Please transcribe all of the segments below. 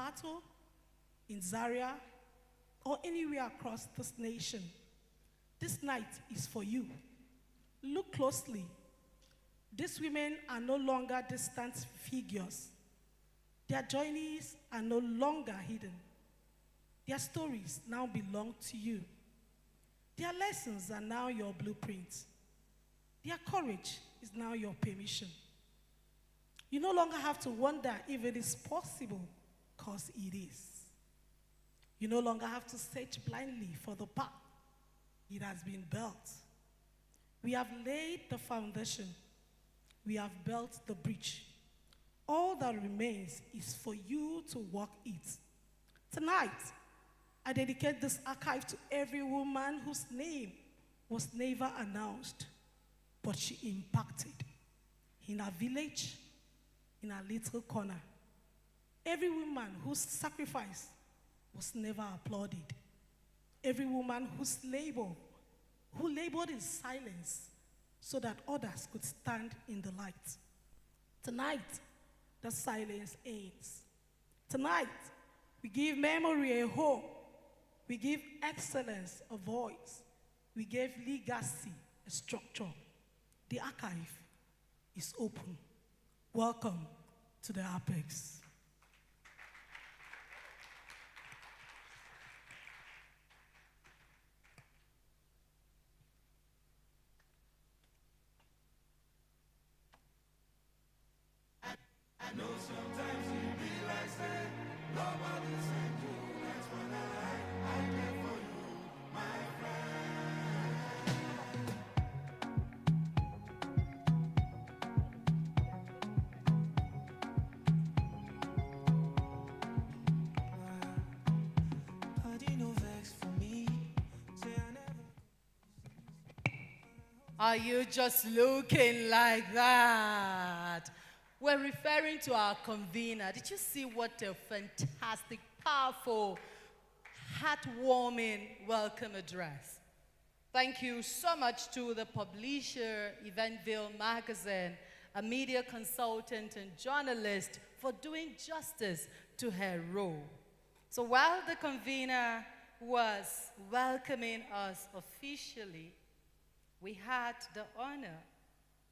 Plateau, in Zaria, or anywhere across this nation, this night is for you. Look closely. These women are no longer distant figures. Their journeys are no longer hidden. Their stories now belong to you. Their lessons are now your blueprint. Their courage is now your permission. You no longer have to wonder if it is possible, because it is. You no longer have to search blindly for the path. It has been built. We have laid the foundation. We have built the bridge. All that remains is for you to walk it. Tonight, I dedicate this archive to every woman whose name was never announced, but she impacted in her village, in her little corner. Every woman whose sacrifice was never applauded. Every woman who labored in silence so that others could stand in the light. Tonight, the silence ends. Tonight, we give memory a home. We give excellence a voice. We give legacy a structure. The archive is open. Welcome to the Apex. I know sometimes you be like say, nobody send you. That's when I care for you, my friend. Body no vex for me. Say I never. Are you just looking like that? We're referring to our convener. Did you see what a fantastic, powerful, heartwarming welcome address? Thank you so much to the publisher, Eventville Magazine, a media consultant and journalist, for doing justice to her role. So while the convener was welcoming us officially, we had the honor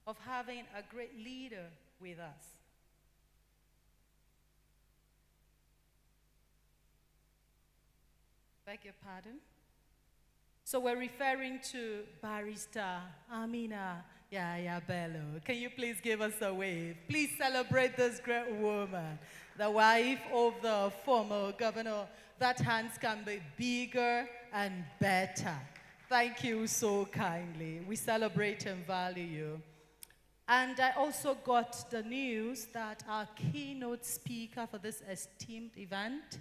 of having a great leader with us. Beg your pardon? So we're referring to Barrister Amina Yaya Bello. Can you please give us a wave? Please celebrate this great woman, the wife of the former governor. That hands can be bigger and better. Thank you so kindly. We celebrate and value you. And I also got the news that our keynote speaker for this esteemed event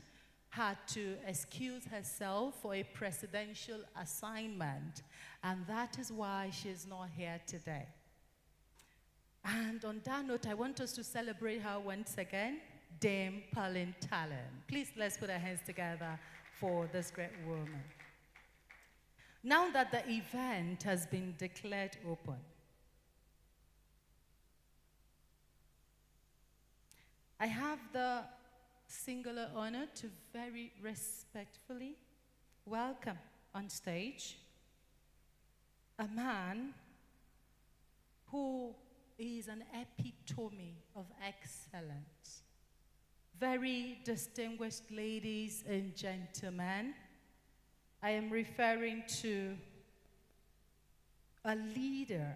had to excuse herself for a presidential assignment, and that is why she's not here today. And on that note, I want us to celebrate her once again, Dame Pauline Talon. Please, let's put our hands together for this great woman. Now that the event has been declared open, I have the singular honor to very respectfully welcome on stage a man who is an epitome of excellence. Very distinguished ladies and gentlemen, I am referring to a leader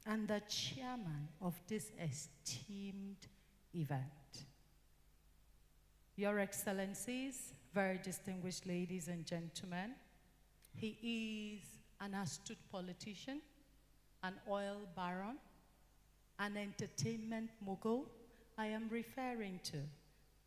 and the chairman of this esteemed event. Your Excellencies, very distinguished ladies and gentlemen, he is an astute politician, an oil baron, an entertainment mogul. I am referring to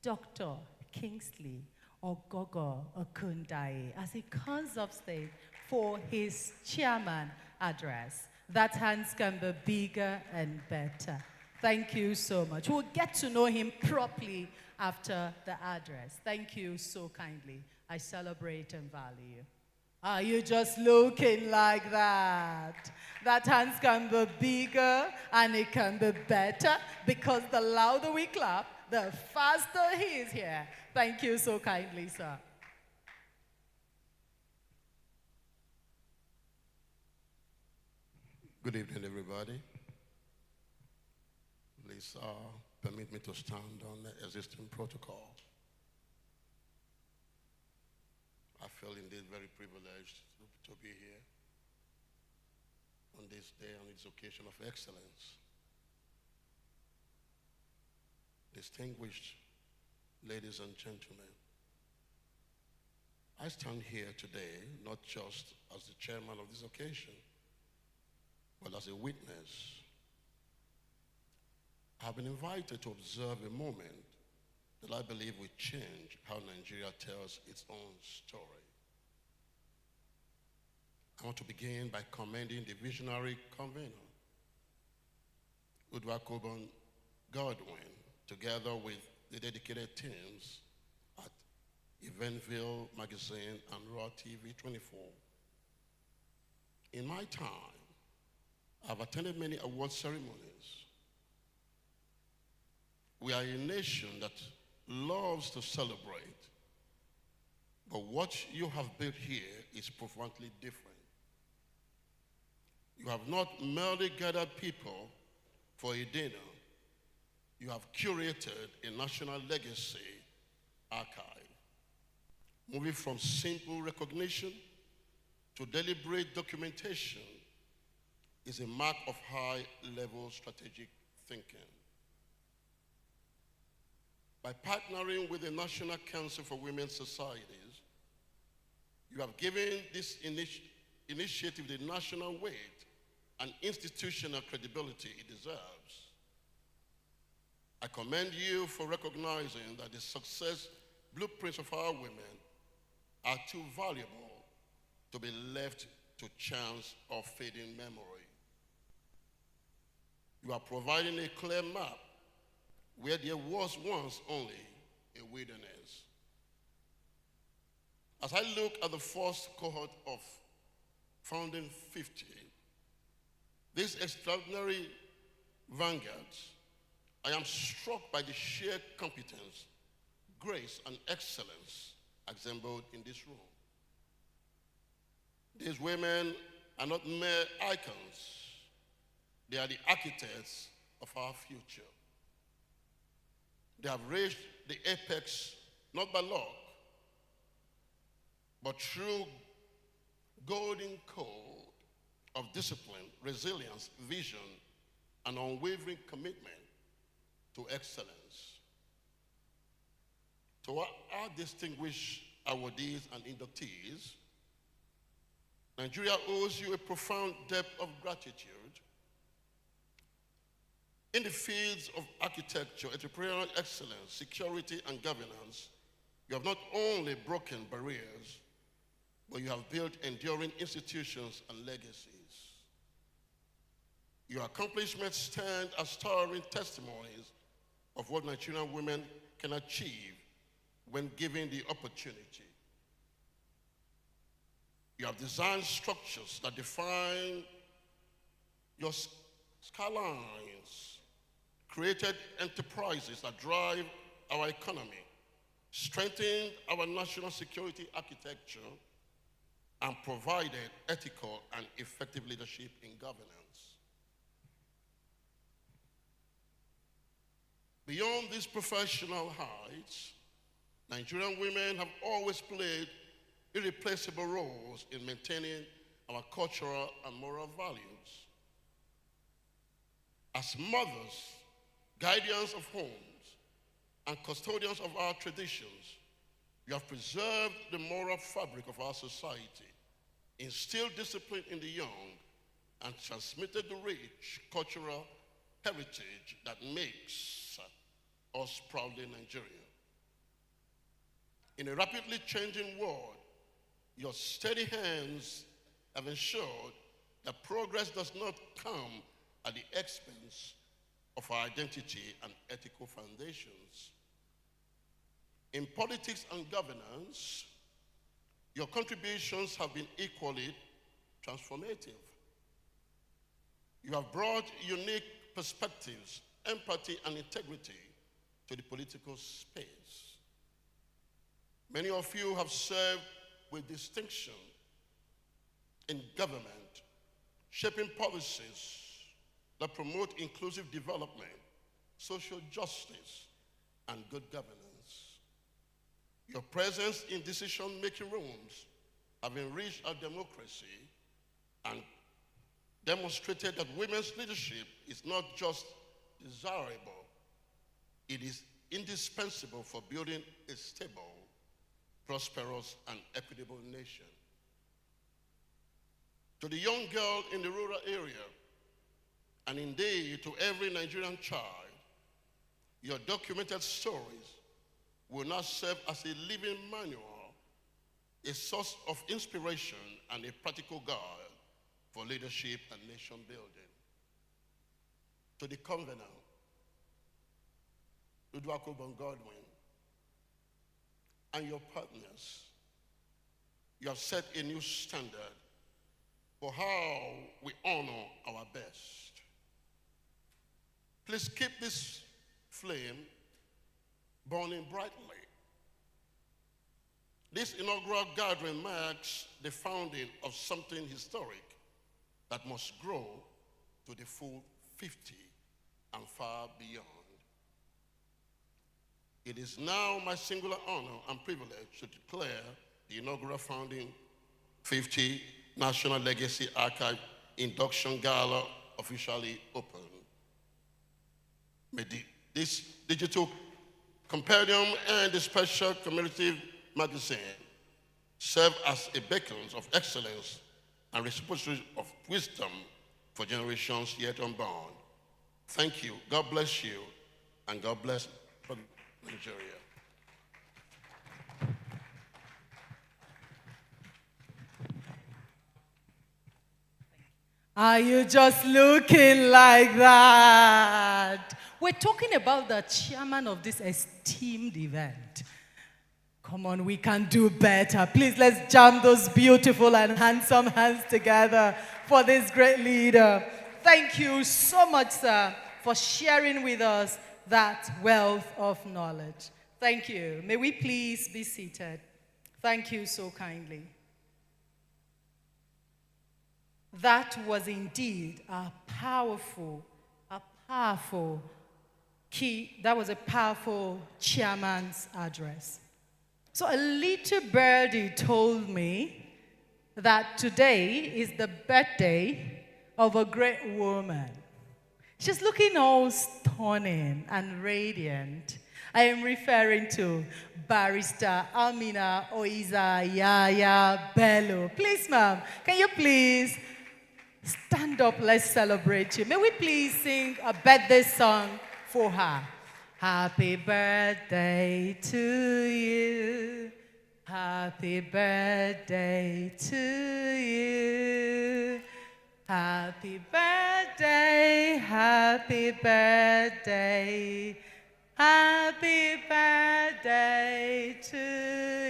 Dr. Kingsley Ogogo Okundai as he comes up stage for his chairman address. That hands can be bigger and better. Thank you so much. We'll get to know him properly after the address. Thank you so kindly. I celebrate and value you. Are you just looking like that? That hands can be bigger and it can be better, because the louder we clap, the faster he is here. Thank you so kindly, sir. Good evening, everybody. Please permit me to stand on the existing protocol. I feel indeed very privileged to be here on this day, on this occasion of excellence. Distinguished ladies and gentlemen, I stand here today not just as the chairman of this occasion, but as a witness. I've been invited to observe a moment that I believe will change how Nigeria tells its own story. I want to begin by commending the visionary convener, Udwakobon Godwin, together with the dedicated teams at Eventville Magazine and ROTV24. In my time, I've attended many award ceremonies. We are a nation that loves to celebrate, but what you have built here is profoundly different. You have not merely gathered people for a dinner. You have curated a national legacy archive, moving from simple recognition to deliberate documentation is a mark of high-level strategic thinking. By partnering with the National Council for Women's Societies, you have given this initiative the national weight and institutional credibility it deserves. I commend you for recognizing that the success blueprints of our women are too valuable to be left to chance or fading memory. You are providing a clear map where there was once only a wilderness. As I look at the first cohort of founding 50, these extraordinary vanguards, I am struck by the sheer competence, grace, and excellence assembled in this room. These women are not mere icons. They are the architects of our future. They have reached the apex not by luck, but through golden code of discipline, resilience, vision, and unwavering commitment to excellence. To our distinguished awardees and inductees, Nigeria owes you a profound debt of gratitude. In the fields of architecture, entrepreneurial excellence, security, and governance, you have not only broken barriers, but you have built enduring institutions and legacies. Your accomplishments stand as towering testimonies of what Nigerian women can achieve when given the opportunity. You have designed structures that define your skylines, created enterprises that drive our economy, strengthened our national security architecture, and provided ethical and effective leadership in governance. Beyond these professional heights, Nigerian women have always played irreplaceable roles in maintaining our cultural and moral values. As mothers, guardians of homes, and custodians of our traditions, you have preserved the moral fabric of our society, instilled discipline in the young, and transmitted the rich cultural heritage that makes us proudly Nigerian. In a rapidly changing world, your steady hands have ensured that progress does not come at the expense of our identity and ethical foundations. In politics and governance, your contributions have been equally transformative. You have brought unique perspectives, empathy, and integrity to the political space. Many of you have served with distinction in government, shaping policies that promote inclusive development, social justice, and good governance. Your presence in decision-making rooms have enriched our democracy and demonstrated that women's leadership is not just desirable, it is indispensable for building a stable, prosperous, and equitable nation. To the young girl in the rural area, and indeed to every Nigerian child, your documented stories will now serve as a living manual, a source of inspiration, and a practical guide for leadership and nation building. To the convener, Udwako Godwin, and your partners, you have set a new standard for how we honor our best. Please keep this flame burning brightly. This inaugural gathering marks the founding of something historic that must grow to the full 50 and far beyond. It is now my singular honor and privilege to declare the inaugural founding 50 National Legacy Archive Induction Gala officially open. May this digital compendium and the special commemorative magazine serve as a beacon of excellence and repository of wisdom for generations yet unborn. Thank you. God bless you, and God bless Nigeria. Are you just looking like that? We're talking about the chairman of this esteemed event. Come on, we can do better. Please, let's jam those beautiful and handsome hands together for this great leader. Thank you so much, sir, for sharing with us that wealth of knowledge. Thank you. May we please be seated. Thank you so kindly. That was indeed a powerful chairman's address. So a little birdie told me that today is the birthday of a great woman. She's looking all stunning and radiant. I am referring to Barrister Amina Oiza Yaya Bello. Please, ma'am, can you please stand up? Let's celebrate you. May we please sing a birthday song for her. Happy birthday to you. Happy birthday to you. Happy birthday, happy birthday. Happy birthday to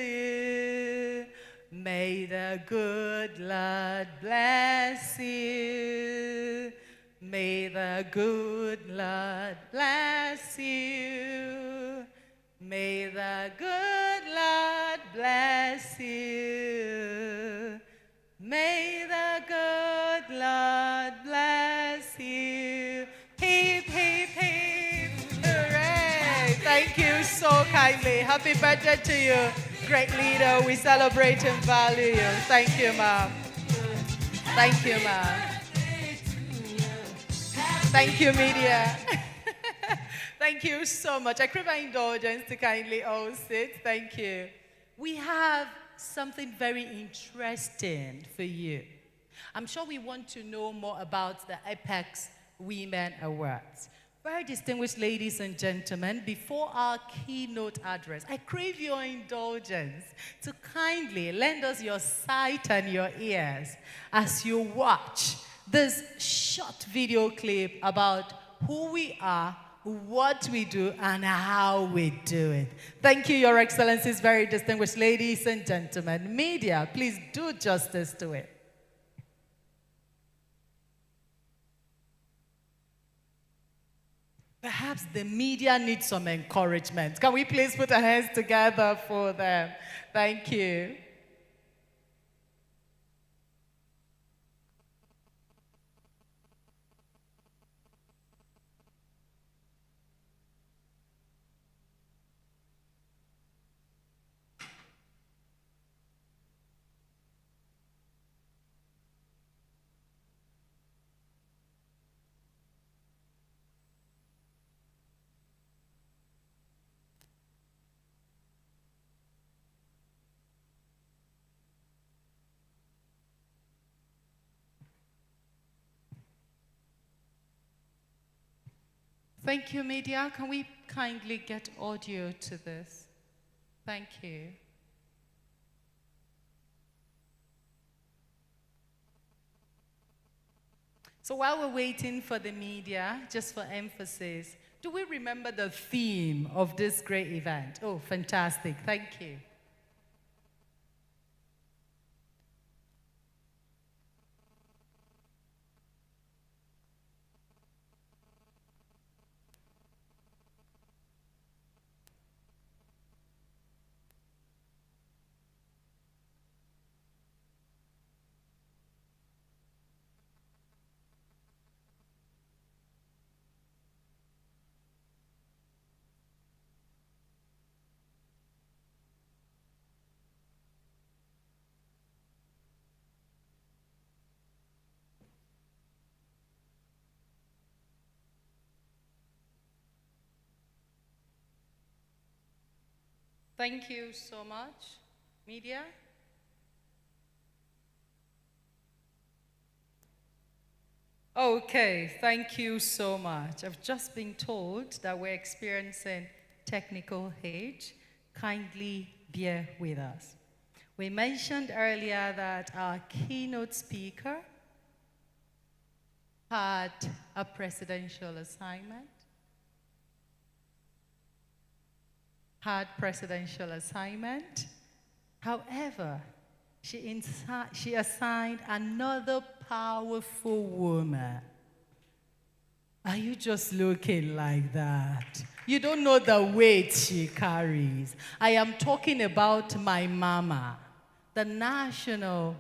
you. May the good Lord bless you. May the good Lord bless you. May the good Lord bless you. May the good Lord bless you. Hip, hip, hip, hooray. Thank you so kindly. Happy birthday to you, great leader. We celebrate and value you. Thank you, ma'am. Thank you, ma'am. Thank you, media. Thank you so much. I crave my indulgence to kindly all sit. Thank you. We have something very interesting for you. I'm sure we want to know more about the Apex Women Awards. Very distinguished ladies and gentlemen, before our keynote address, I crave your indulgence to kindly lend us your sight and your ears as you watch this short video clip about who we are, what we do, and how we do it. Thank you, Your Excellencies, very distinguished ladies and gentlemen. Media, please do justice to it. Perhaps the media needs some encouragement. Can we please put our hands together for them? Thank you. Thank you, media. Can we kindly get audio to this? Thank you. So while we're waiting for the media, just for emphasis, do we remember the theme of this great event? Oh, fantastic. Thank you. Thank you so much, media. Okay, thank you so much. I've just been told that we're experiencing technical hitch. Kindly bear with us. We mentioned earlier that our keynote speaker had a presidential assignment. However, she assigned another powerful woman. Are you just looking like that? You don't know the weight she carries. I am talking about my mama, the national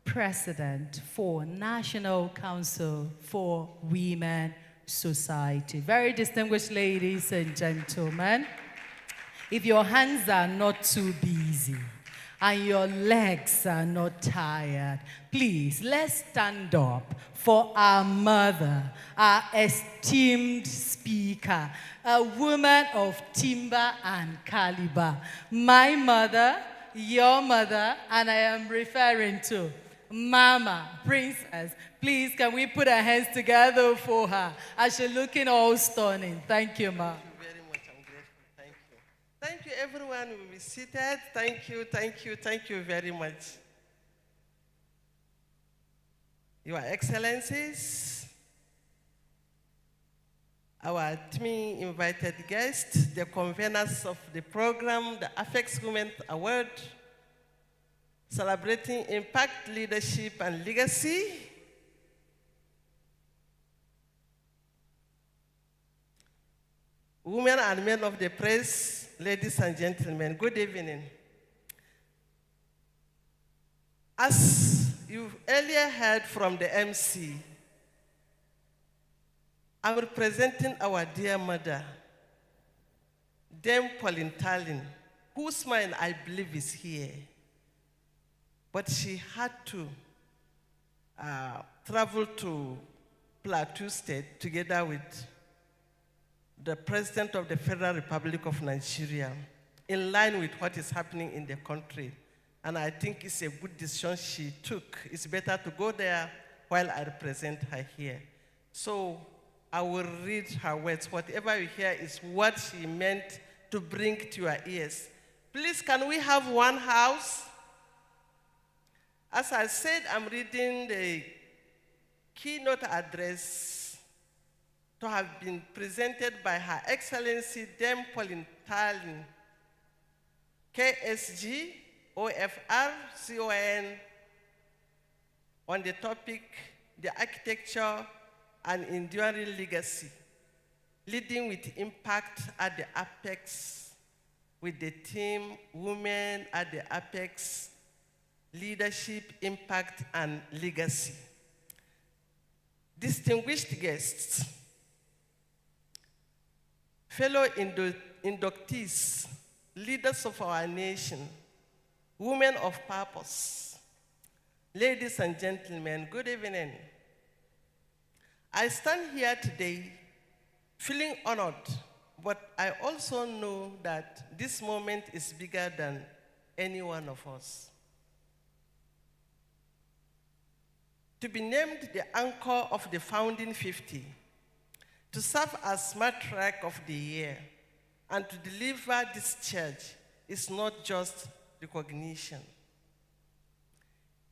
president for National Council for Women Society. Very distinguished ladies and gentlemen, if your hands are not too busy and your legs are not tired, please, let's stand up for our mother, our esteemed speaker, a woman of timber and caliber. My mother, your mother, and I am referring to Mama, Princess. Please, can we put our hands together for her as she's looking all stunning? Thank you, Ma. Thank you, everyone. We will be seated. Thank you very much. Your Excellencies, our team invited guests, the conveners of the program, the Affects Women Award, celebrating impact, leadership, and legacy. Women and men of the press, ladies and gentlemen, good evening. As you earlier heard from the MC, I'm representing our dear mother, Dame Pauline Tallinn, whose mind I believe is here. But she had to travel to Plateau State together with the President of the Federal Republic of Nigeria, in line with what is happening in the country. And I think it's a good decision she took. It's better to go there while I represent her here. So I will read her words. Whatever you hear is what she meant to bring to your ears. Please, can we have one house? As I said, I'm reading the keynote address to have been presented by Her Excellency Dame Pauline Tallinn, KSG, OFR, CON, on the topic, the architecture and enduring legacy. leading with impact at the apex with the theme Women at the Apex, Leadership, Impact, and Legacy. Distinguished guests, fellow inductees, leaders of our nation, women of purpose, ladies and gentlemen, good evening. I stand here today feeling honored, but I also know that this moment is bigger than any one of us. To be named the anchor of the founding 50, to serve as matriarch of the year, and to deliver this charge is not just recognition.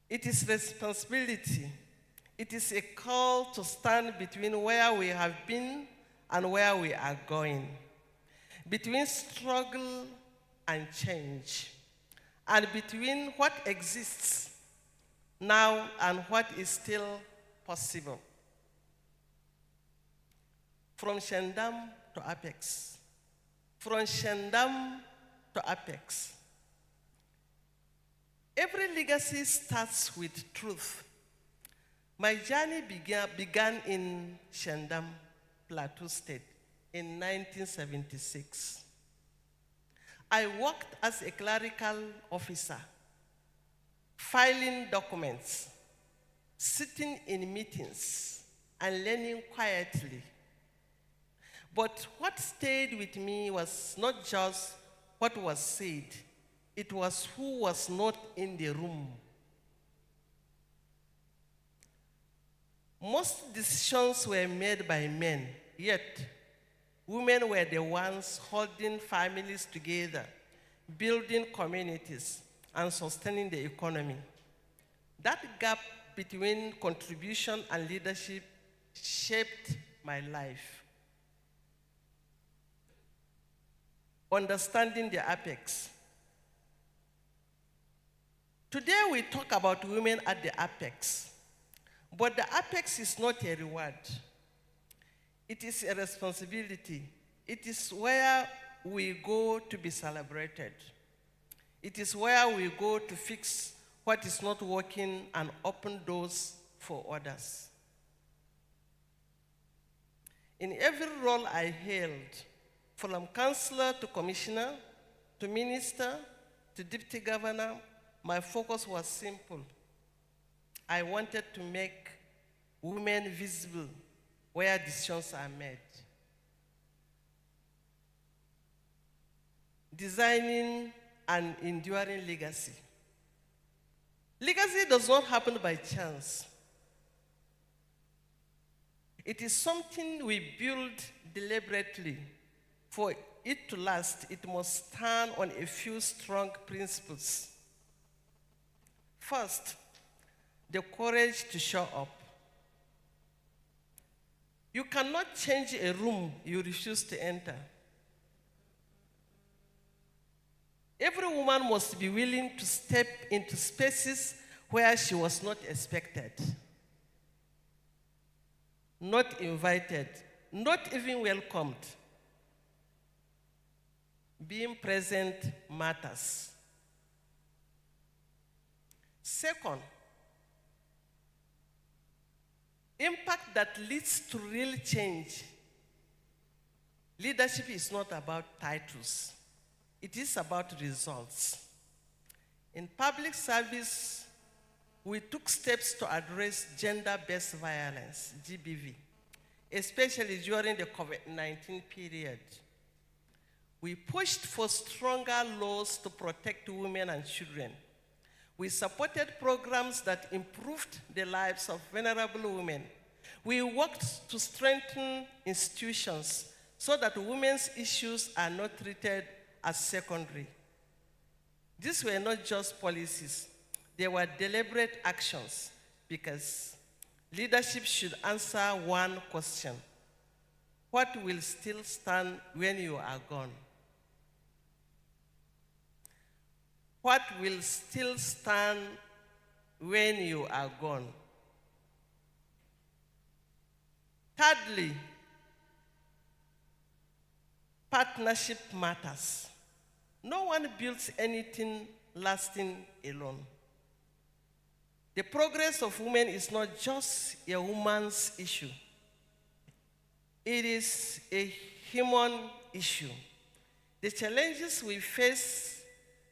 It is responsibility. It is a call to stand between where we have been and where we are going, between struggle and change, and between what exists now and what is still possible. From Shandam to Apex. From Shandam to Apex. Every legacy starts with truth. My journey began in Shandam, Plateau State, in 1976. I worked as a clerical officer, filing documents, sitting in meetings, and learning quietly. But what stayed with me was not just what was said, it was who was not in the room. Most decisions were made by men, yet women were the ones holding families together, building communities, and sustaining the economy. That gap between contribution and leadership shaped my life. Understanding the apex. Today we talk about women at the apex, but the apex is not a reward. It is a responsibility. It is where we go to be celebrated. It is where we go to fix what is not working and open doors for others. In every role I held, from councillor to commissioner, to minister, to deputy governor, my focus was simple. I wanted to make women visible where decisions are made. Designing an enduring legacy. Legacy does not happen by chance. It is something we build deliberately. For it to last, it must stand on a few strong principles. First, the courage to show up. You cannot change a room you refuse to enter. Every woman must be willing to step into spaces where she was not expected, not invited, not even welcomed. Being present matters. Second, impact that leads to real change. Leadership is not about titles. It is about results. In public service, we took steps to address gender-based violence, GBV, especially during the COVID-19 period. We pushed for stronger laws to protect women and children. We supported programs that improved the lives of vulnerable women. We worked to strengthen institutions so that women's issues are not treated as secondary. These were not just policies, they were deliberate actions because leadership should answer one question: what will still stand when you are gone? What will still stand when you are gone? Thirdly, Partnership matters. No one builds anything lasting alone. The progress of women is not just a woman's issue. It is a human issue. The challenges we face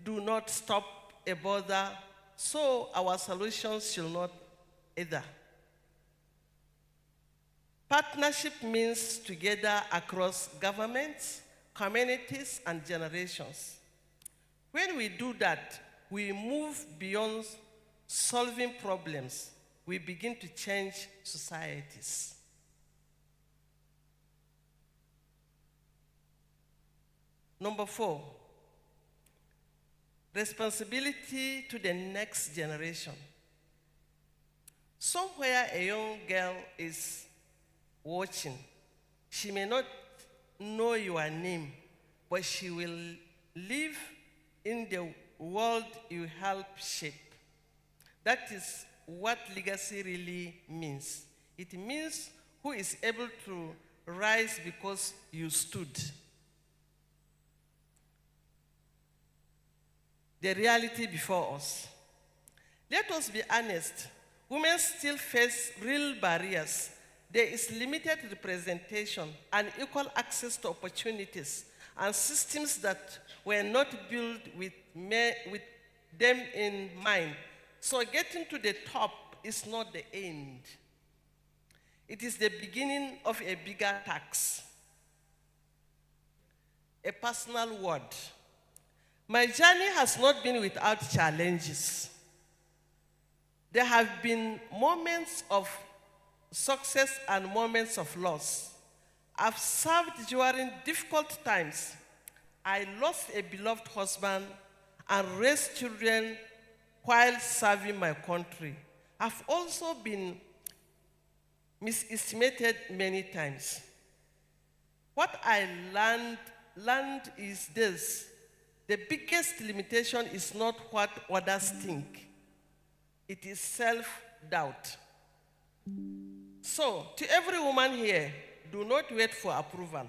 do not stop a border, so our solutions should not either. Partnership means together across governments, communities, and generations. When we do that, we move beyond solving problems. We begin to change societies. Number 4, responsibility to the next generation. Somewhere a young girl is watching. She may not know your name, but she will live in the world you help shape. That is what legacy really means. It means who is able to rise because you stood. The reality before us. Let us be honest. Women still face real barriers. There is limited representation and equal access to opportunities and systems that were not built with them in mind. So getting to the top is not the end. It is the beginning of a bigger task. A personal word. My journey has not been without challenges. There have been moments of success and moments of loss. I've served during difficult times. I lost a beloved husband and raised children while serving my country. I've also been misestimated many times. What I learned is this: the biggest limitation is not what others think. It is self-doubt. So, to every woman here, do not wait for approval.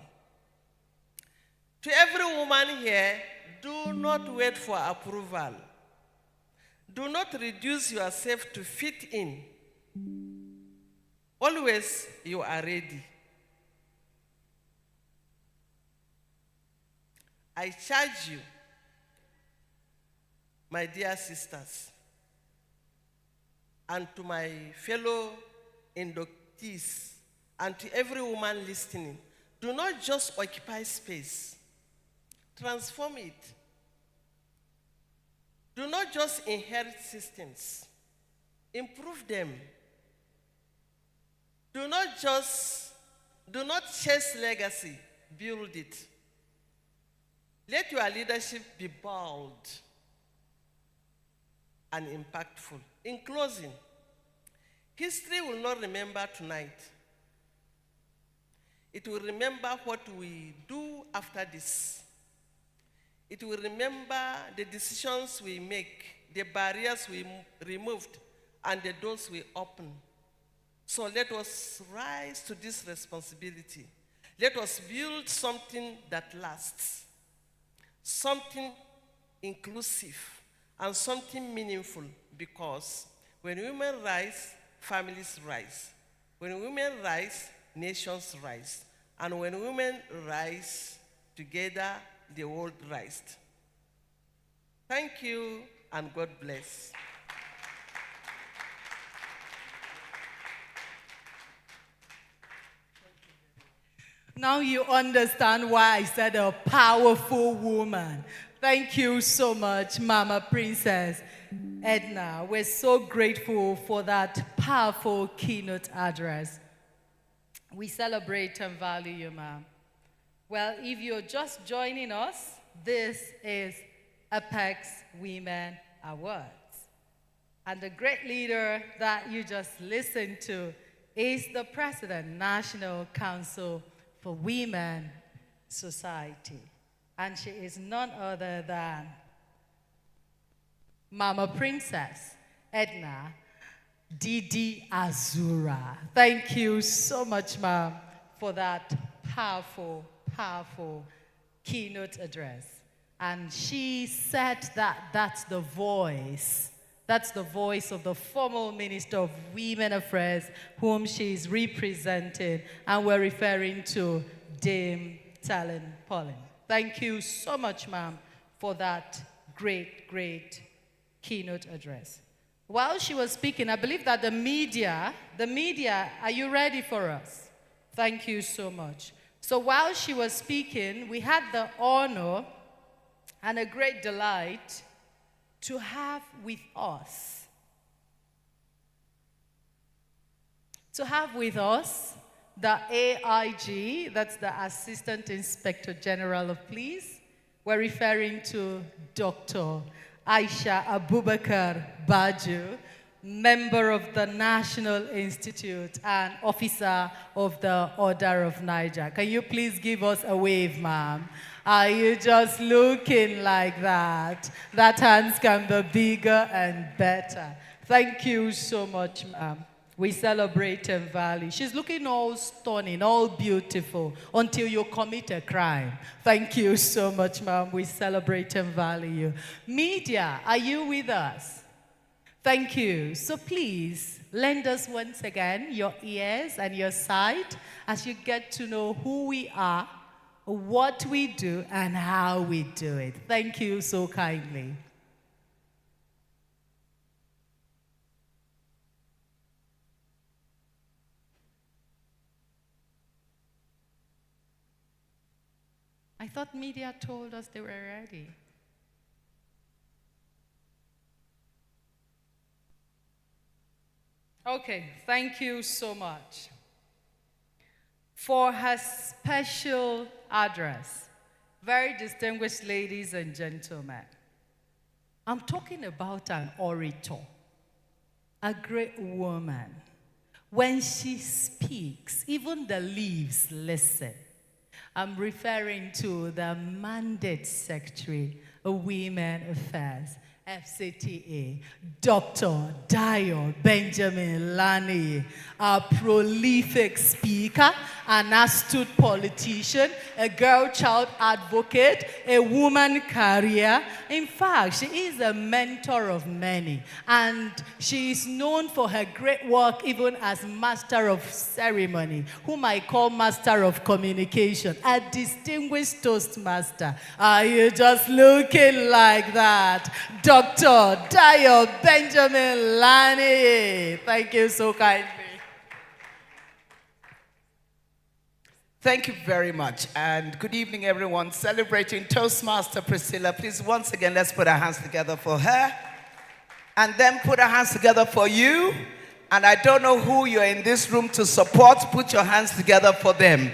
To every woman here, do not wait for approval. Do not reduce yourself to fit in. Always, you are ready. I charge you, my dear sisters, and to my fellow inductees, and to every woman listening, do not just occupy space, transform it. Do not just inherit systems, improve them. Do not chase legacy, build it. Let your leadership be bold and impactful. In closing, history will not remember tonight. It will remember what we do after this. It will remember the decisions we make, the barriers we removed, and the doors we open. So let us rise to this responsibility. Let us build something that lasts, something inclusive, and something meaningful, because when women rise, families rise. When women rise, nations rise. And when women rise together, the world rises. Thank you, and God bless. Now you understand why I said a powerful woman. Thank you so much, Mama Princess Edna. We're so grateful for that powerful keynote address. We celebrate and value you, ma'am. Well, if you're just joining us, this is Apex Women Awards. And the great leader that you just listened to is the President, National Council for Women Society. And she is none other than Mama Princess Edna Didi Azura. Thank you so much, ma'am, for that powerful keynote address. And she said that that's the voice. That's the voice of the former Minister of Women Affairs, whom she is representing, and we're referring to Dame Talon Pauline. Thank you so much, ma'am, for that great, great keynote address. While she was speaking, I believe that the media, are you ready for us? Thank you so much. So while she was speaking, we had the honor and a great delight to have with us the AIG, that's the Assistant Inspector General of Police. We're referring to Dr. Aisha Abubakar Baju, member of the National Institute and officer of the Order of Niger. Can you please give us a wave, ma'am? Are you just looking like that? That hands can be bigger and better. Thank you so much, ma'am. We celebrate and value. She's looking all stunning, all beautiful, until you commit a crime. Thank you so much, ma'am. We celebrate and value you. Media, are you with us? Thank you. So please, lend us once again your ears and your sight as you get to know who we are, what we do, and how we do it. Thank you so kindly. I thought media told us they were ready. Okay, thank you so much. For her special address, very distinguished ladies and gentlemen, I'm talking about an orator, a great woman. When she speaks, even the leaves listen. I'm referring to the Mandate Secretary of Women Affairs, FCTA, Dr. Dio Benjamin Lani, a prolific speaker, an astute politician, a girl child advocate, a woman carrier. In fact, she is a mentor of many, and she is known for her great work even as Master of Ceremony, whom I call Master of Communication, a distinguished Toastmaster. Are you just looking like that? Dr. Dio Benjamin Lani. Thank you so kindly. Thank you very much, and good evening, everyone. Celebrating Toastmaster Priscilla. Please, once again, let's put our hands together for her, and then put our hands together for you. And I don't know who you're in this room to support. Put your hands together for them.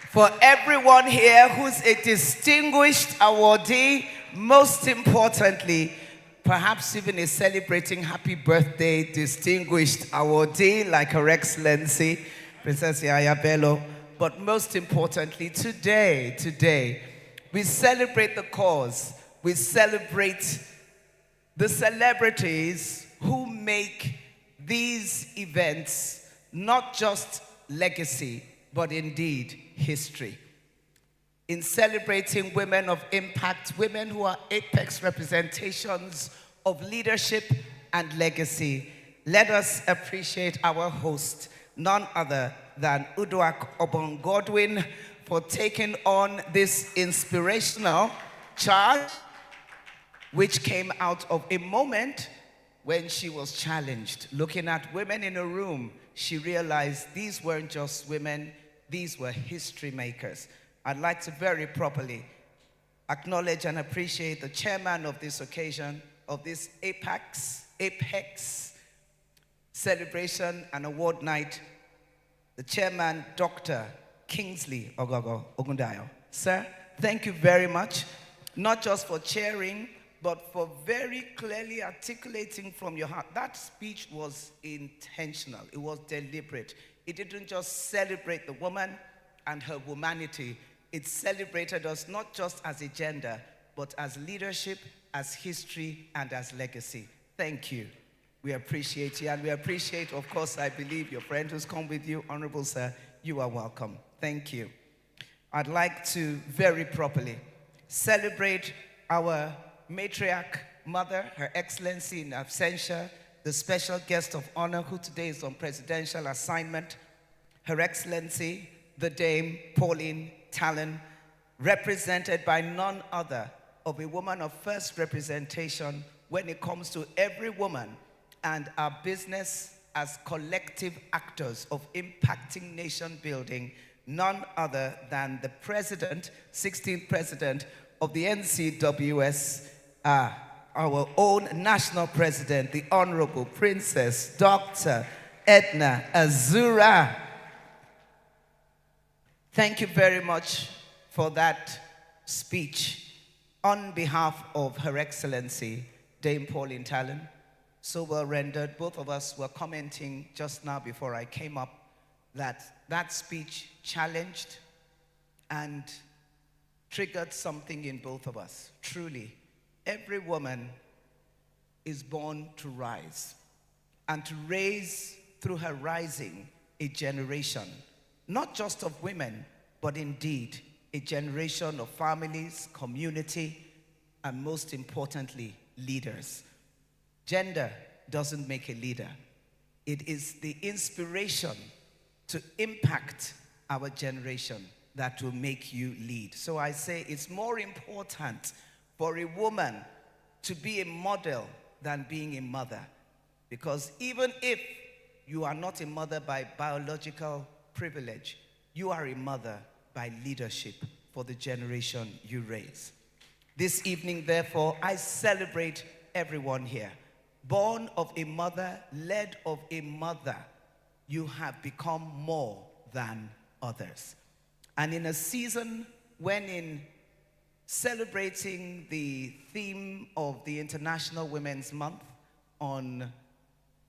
For everyone here who's a distinguished awardee, most importantly, perhaps even a celebrating happy birthday distinguished awardee like Her Excellency, Princess Yaya Bello. But most importantly, today, we celebrate the cause. We celebrate the celebrities who make these events not just legacy, but indeed history. In celebrating women of impact, women who are apex representations of leadership and legacy, let us appreciate our host, none other than Uduak Obon Godwin, for taking on this inspirational charge, which came out of a moment when she was challenged. Looking at women in a room, she realized these weren't just women, these were history makers. I'd like to very properly acknowledge and appreciate the chairman of this occasion, of this Apex celebration and award night, the chairman, Dr. Kingsley Ogogo Ogundayo. Sir, thank you very much, not just for chairing, but for very clearly articulating from your heart. That speech was intentional. It was deliberate. It didn't just celebrate the woman and her womanity. It celebrated us not just as a gender, but as leadership, as history, and as legacy. Thank you. We appreciate you, and we appreciate, of course, I believe your friend who's come with you, Honorable Sir. You are welcome. Thank you. I'd like to very properly celebrate our matriarch mother, Her Excellency in absentia, the special guest of honor who today is on presidential assignment, Her Excellency, the Dame Pauline Talon, represented by none other of a woman of first representation when it comes to every woman and our business as collective actors of impacting nation building, none other than the president, 16th president of the NCWS, our own national president, the Honorable Princess Dr. Edna Azura. Thank you very much for that speech on behalf of Her Excellency, Dame Pauline Talon. So well rendered. Both of us were commenting just now before I came up that that speech challenged and triggered something in both of us. Truly, every woman is born to rise and to raise through her rising a generation, not just of women, but indeed a generation of families, community, and most importantly, leaders. Gender doesn't make a leader. It is the inspiration to impact our generation that will make you lead. So I say it's more important for a woman to be a model than being a mother. Because even if you are not a mother by biological privilege, you are a mother by leadership for the generation you raise. This evening, therefore, I celebrate everyone here. Born of a mother, led of a mother, you have become more than others. And in a season when in celebrating the theme of the International Women's Month on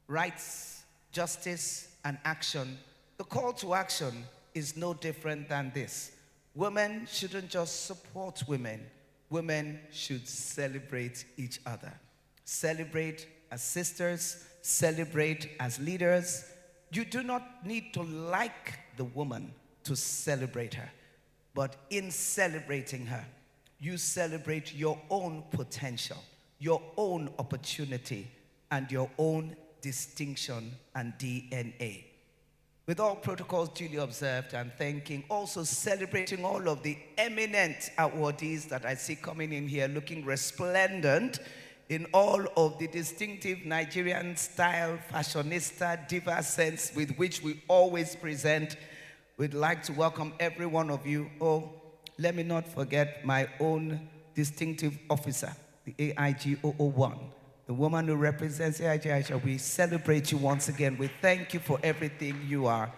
rights, justice, and action, the call to action is no different than this. Women shouldn't just support women. Women should celebrate each other. Celebrate as sisters, celebrate as leaders. You do not need to like the woman to celebrate her, but in celebrating her, you celebrate your own potential, your own opportunity, and your own distinction and DNA. With all protocols duly observed and thanking, also celebrating all of the eminent awardees that I see coming in here looking resplendent in all of the distinctive Nigerian style, fashionista, diva sense with which we always present. We'd like to welcome every one of you. Oh, let me not forget my own distinctive officer, the AIG 001, the woman who represents AIG Aisha. We celebrate you once again. We thank you for everything you are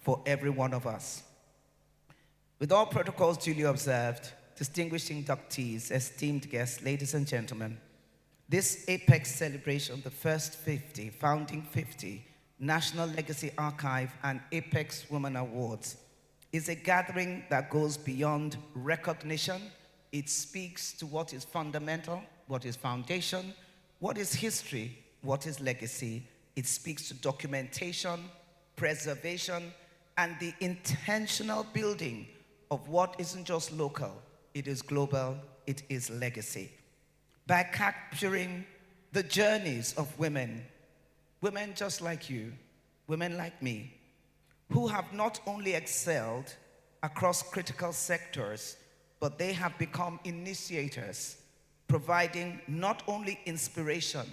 for every one of us. With all protocols duly observed, distinguished inductees, esteemed guests, ladies and gentlemen, this Apex celebration, the first 50, founding 50, National Legacy Archive and Apex Women Awards, is a gathering that goes beyond recognition. It speaks to what is fundamental, what is foundation, what is history, what is legacy. It speaks to documentation, preservation, and the intentional building of what isn't just local, it is global, it is legacy. By capturing the journeys of women, women just like you, women like me, who have not only excelled across critical sectors, but they have become initiators, providing not only inspiration,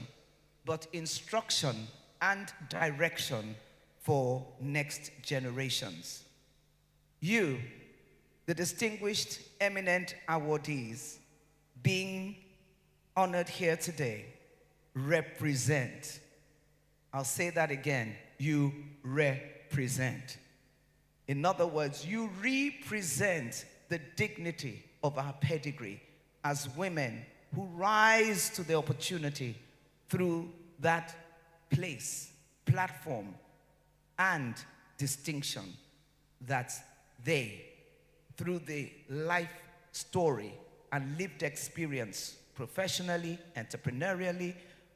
but instruction and direction for next generations. You, the distinguished, eminent awardees, being honored here today, represent. I'll say that again. You represent. In other words, you represent the dignity of our pedigree as women who rise to the opportunity through that place, platform, and distinction that they, through the life story and lived experience, professionally, entrepreneurially,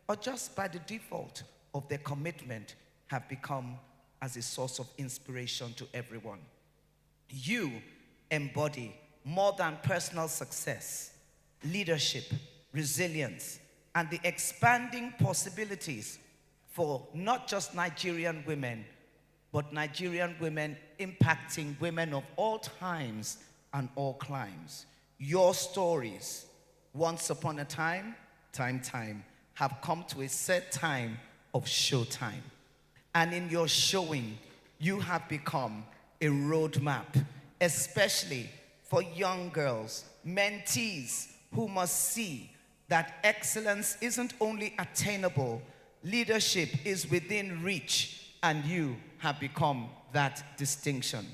or just by the default of their commitment, have become as a source of inspiration to everyone. You embody more than personal success, leadership, resilience, and the expanding possibilities for not just Nigerian women, but Nigerian women impacting women of all times and all climes. Your stories, once upon a time, have come to a set time of showtime. And in your showing, you have become a roadmap, especially for young girls, mentees who must see that excellence isn't only attainable, leadership is within reach, and you have become that distinction.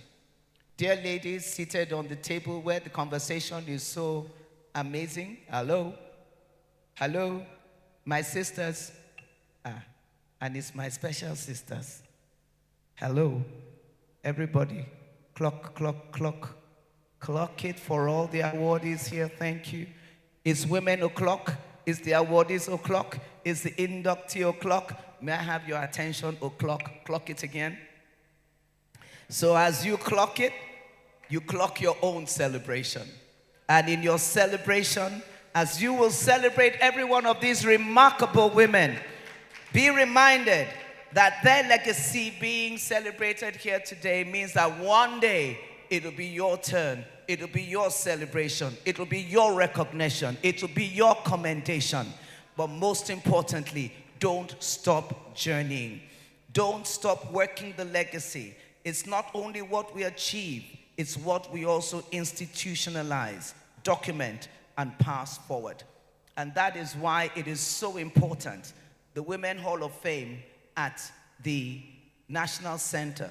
Dear ladies seated on the table where the conversation is so amazing, hello, my sisters, and it's my special sisters. Hello, everybody, clock it for all the awardees here, thank you. It's women o'clock, it's the awardees o'clock, it's the inductee o'clock. May I have your attention o'clock, clock it again. So as you clock it, you clock your own celebration. And in your celebration, as you will celebrate every one of these remarkable women, be reminded that their legacy being celebrated here today means that one day it'll be your turn, it'll be your celebration, it'll be your recognition, it'll be your commendation. But most importantly, don't stop journeying. Don't stop working the legacy. It's not only what we achieve, it's what we also institutionalize, document, and pass forward. And that is why it is so important. The Women Hall of Fame at the National Center,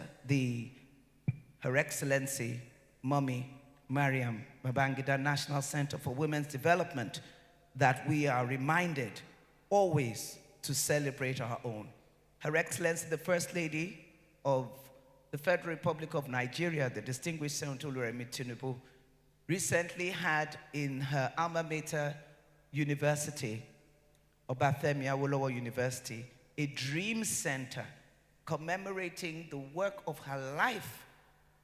Her Excellency, Mummy Mariam Babangida National Center for Women's Development, that we are reminded always to celebrate our own. Her Excellency, the First Lady of the Federal Republic of Nigeria, the distinguished Senator Oluremi Tinubu, recently had in her alma mater university, Obafemi Awolowo University, a dream center commemorating the work of her life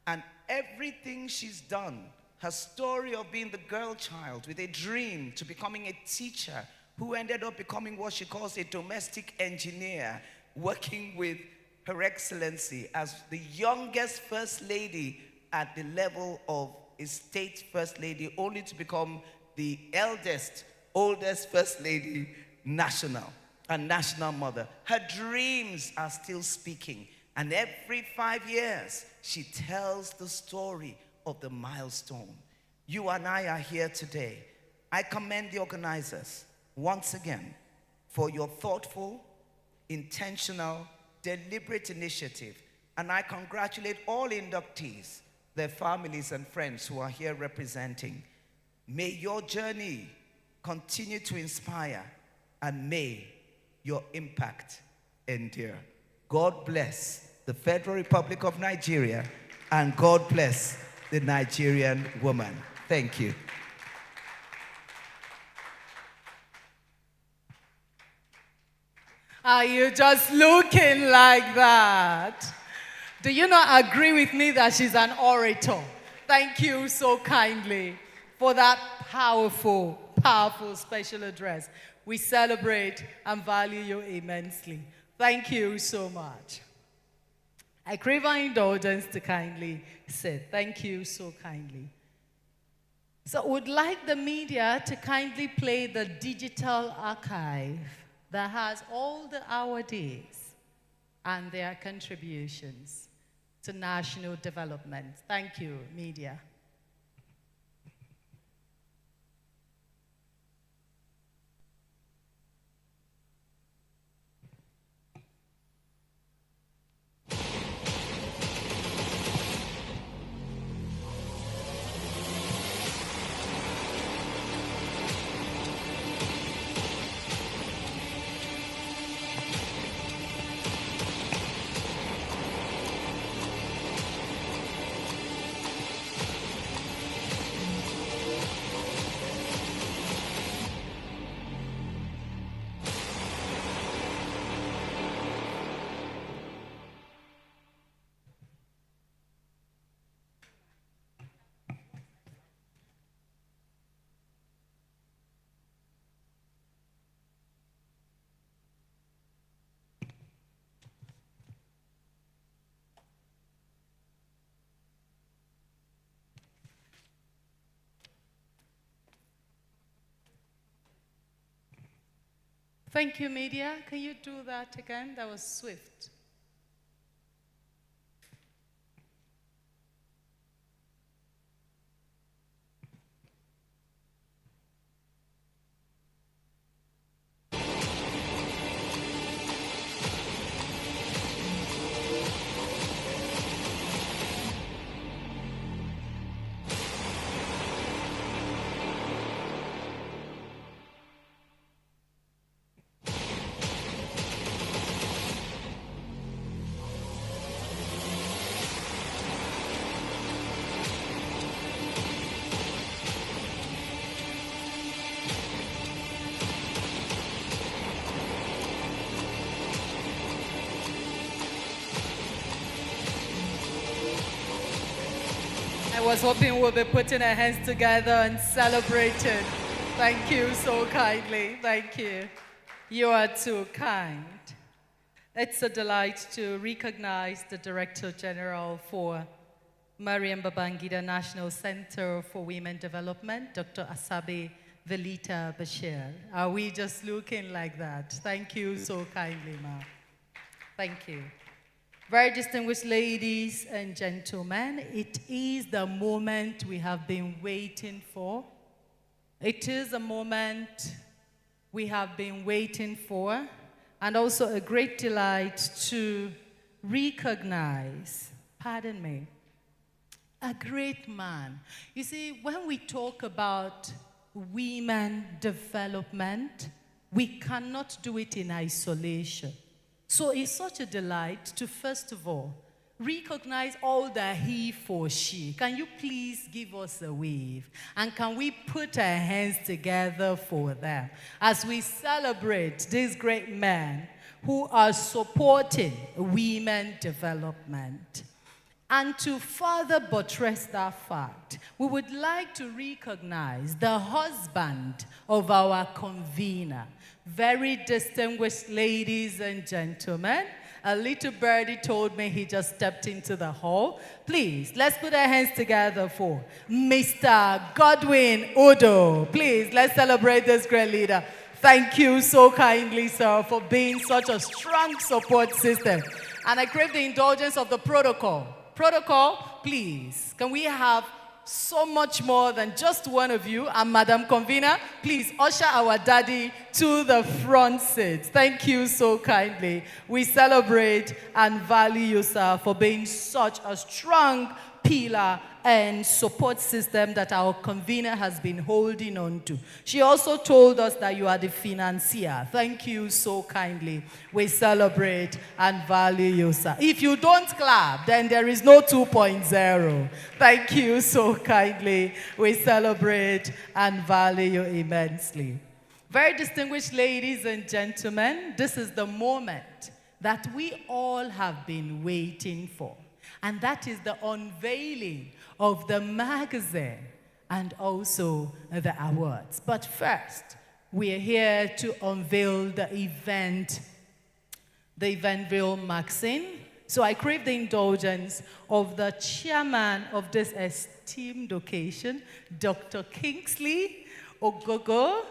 and everything she's done. Her story of being the girl child with a dream to becoming a teacher who ended up becoming what she calls a domestic engineer, working with Her Excellency as the youngest First Lady at the level of a state First Lady, only to become the oldest First Lady national, a national mother. Her dreams are still speaking, and every 5 years, she tells the story of the milestone. You and I are here today. I commend the organizers once again for your thoughtful, intentional, deliberate initiative, and I congratulate all inductees, their families and friends who are here representing. May your journey continue to inspire, and may your impact endure. God bless the Federal Republic of Nigeria, and God bless the Nigerian woman. Thank you. Are you just looking like that? Do you not agree with me that she's an orator? Thank you so kindly for that powerful, powerful special address. We celebrate and value you immensely. Thank you so much. I crave our indulgence to kindly sit. Thank you so kindly. So would like the media to kindly play the digital archive that has all the awardees and their contributions to national development. Thank you, media. Thank you, media. Can you do that again? That was swift. I was hoping we'll be putting our hands together and celebrating. Thank you so kindly. Thank you. You are too kind. It's a delight to recognize the Director General for Mariam Babangida National Center for Women Development, Dr. Asabe Velita Bashir. Are we just looking like that? Thank you so kindly, ma'am. Thank you. Very distinguished ladies and gentlemen, it is the moment we have been waiting for. It is a moment we have been waiting for, and also a great delight to recognize, pardon me, a great man. You see, when we talk about women development, we cannot do it in isolation. So it's such a delight to, first of all, recognize all the he for she. Can you please give us a wave? And can we put our hands together for them as we celebrate these great men who are supporting women development? And to further buttress that fact, we would like to recognize the husband of our convener. Very distinguished ladies and gentlemen, a little birdie told me he just stepped into the hall. Please, let's put our hands together for Mr. Godwin Udo. Please, let's celebrate this great leader. Thank you so kindly, sir, for being such a strong support system. And I crave the indulgence of the protocol. Protocol, please, can we have so much more than just one of you? And Madam Convener, please usher our daddy to the front seat. Thank you so kindly. We celebrate and value you, sir, for being such a strong pillar and support system that our convener has been holding on to. She also told us that you are the financier. Thank you so kindly. We celebrate and value you, sir. If you don't clap, then there is no 2.0. Thank you so kindly. We celebrate and value you immensely. Very distinguished ladies and gentlemen, this is the moment that we all have been waiting for. And that is the unveiling of the magazine and also the awards. But first, we are here to unveil the Eventville magazine. So I crave the indulgence of the chairman of this esteemed occasion, Dr. Kingsley Ogogo,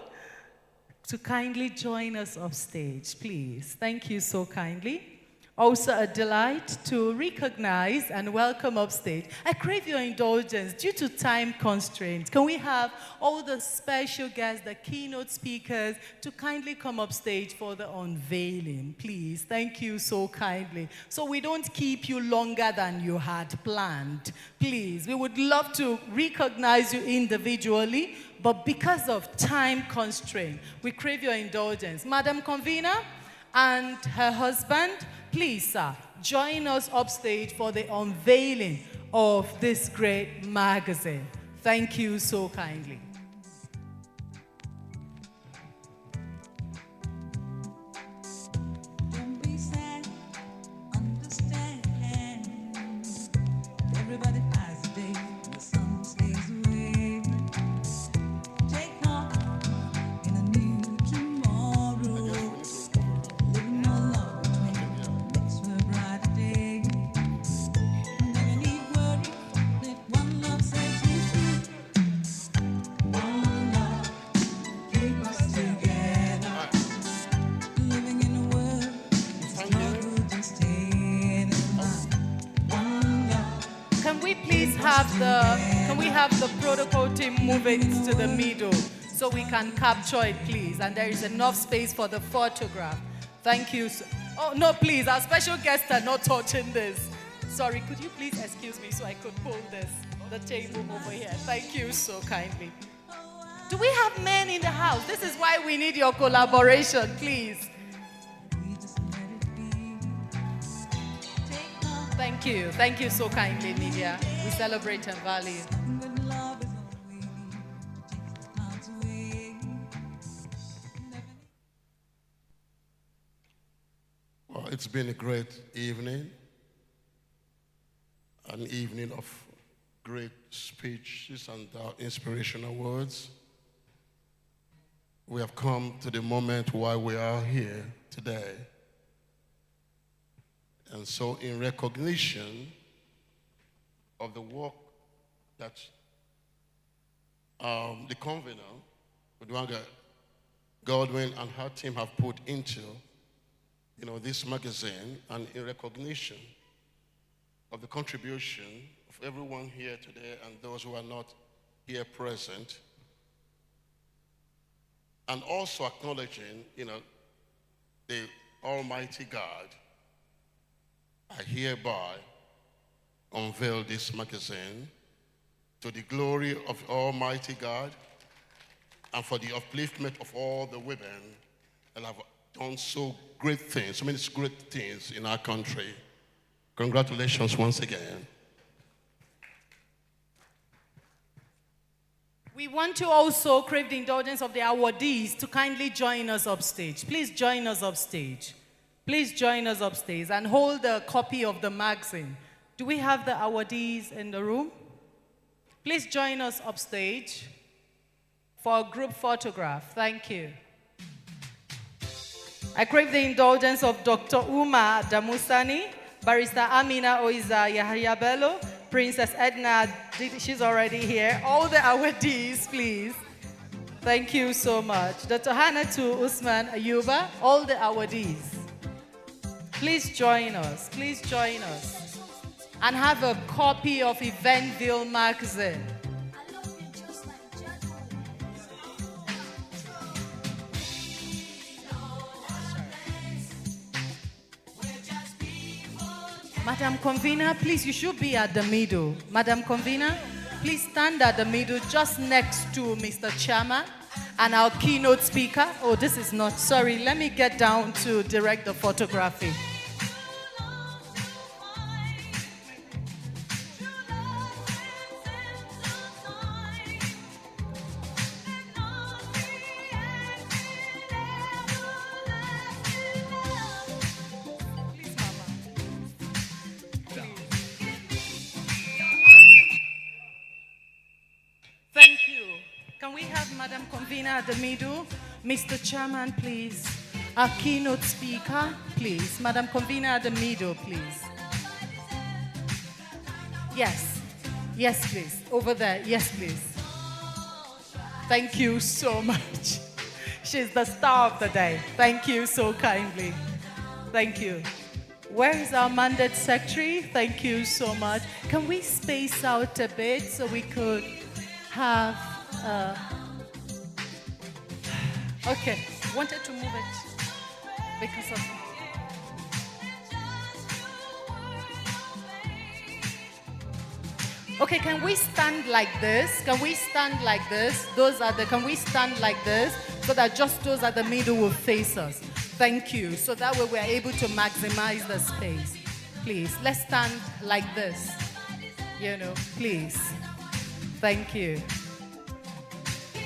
to kindly join us off stage, please. Thank you so kindly. Also a delight to recognize and welcome upstage. I crave your indulgence due to time constraints. Can we have all the special guests, the keynote speakers, to kindly come upstage for the unveiling, please? Thank you so kindly. So we don't keep you longer than you had planned. Please, we would love to recognize you individually, but because of time constraint, we crave your indulgence. Madam Convener and her husband, please, sir, join us upstage for the unveiling of this great magazine. Thank you so kindly. Don't be sad, understand. Everybody has a day, the sun stays away. Take heart in a new tomorrow. Living more love makes for a brighter day. Never need worry, let one love set you free. have the protocol team move it to the middle so we can capture it, please? And there is enough space for the photograph. Thank you. Oh, no, please. Our special guests are not touching this. Sorry, could you please excuse me so I could pull the table over here? Thank you so kindly. Do we have men in the house? This is why we need your collaboration, please. Thank you. Thank you so kindly, media. We celebrate and value. Well, it's been a great evening, an evening of great speeches and inspirational words. We have come to the moment why we are here today. And so in recognition of the work that the convener, Udwanga Godwin and her team have put into this magazine, and in recognition of the contribution of everyone here today and those who are not here present, and also acknowledging, the Almighty God, I hereby unveil this magazine to the glory of Almighty God and for the upliftment of all the women that have done so many great things in our country. Congratulations once again. We want to also crave the indulgence of the awardees to kindly join us upstage. Please join us upstage. Please join us upstairs and hold a copy of the magazine. Do we have the awardees in the room? Please join us upstage for a group photograph. Thank you. I crave the indulgence of Dr. Uma Damusani, Barrister Amina Oiza Yahya Bello, Princess Edna, she's already here. All the awardees, please. Thank you so much. Dr. Hanatu Usman Ayuba, all the awardees. Please join us. Please join us. And have a copy of Eventville magazine. Madam Convener, please, you should be at the middle. Madam Convener, please stand at the middle just next to Mr. Chairman and our keynote speaker. Oh, this is not, sorry, let me get down to direct the photography. Can we have Madam Convener at the middle? Mr. Chairman, please. Our keynote speaker, please. Madam Convener at the middle, please. Yes. Yes, please. Over there. Yes, please. Thank you so much. She's the star of the day. Thank you so kindly. Thank you. Where is our mandate secretary? Thank you so much. Can we space out a bit so we could have... okay, wanted to move it because of... Okay, can we stand like this? Can we stand like this? Can we stand like this so that just those at the middle will face us? Thank you. So that way we're able to maximize the space. Please, let's stand like this. Please. Thank you.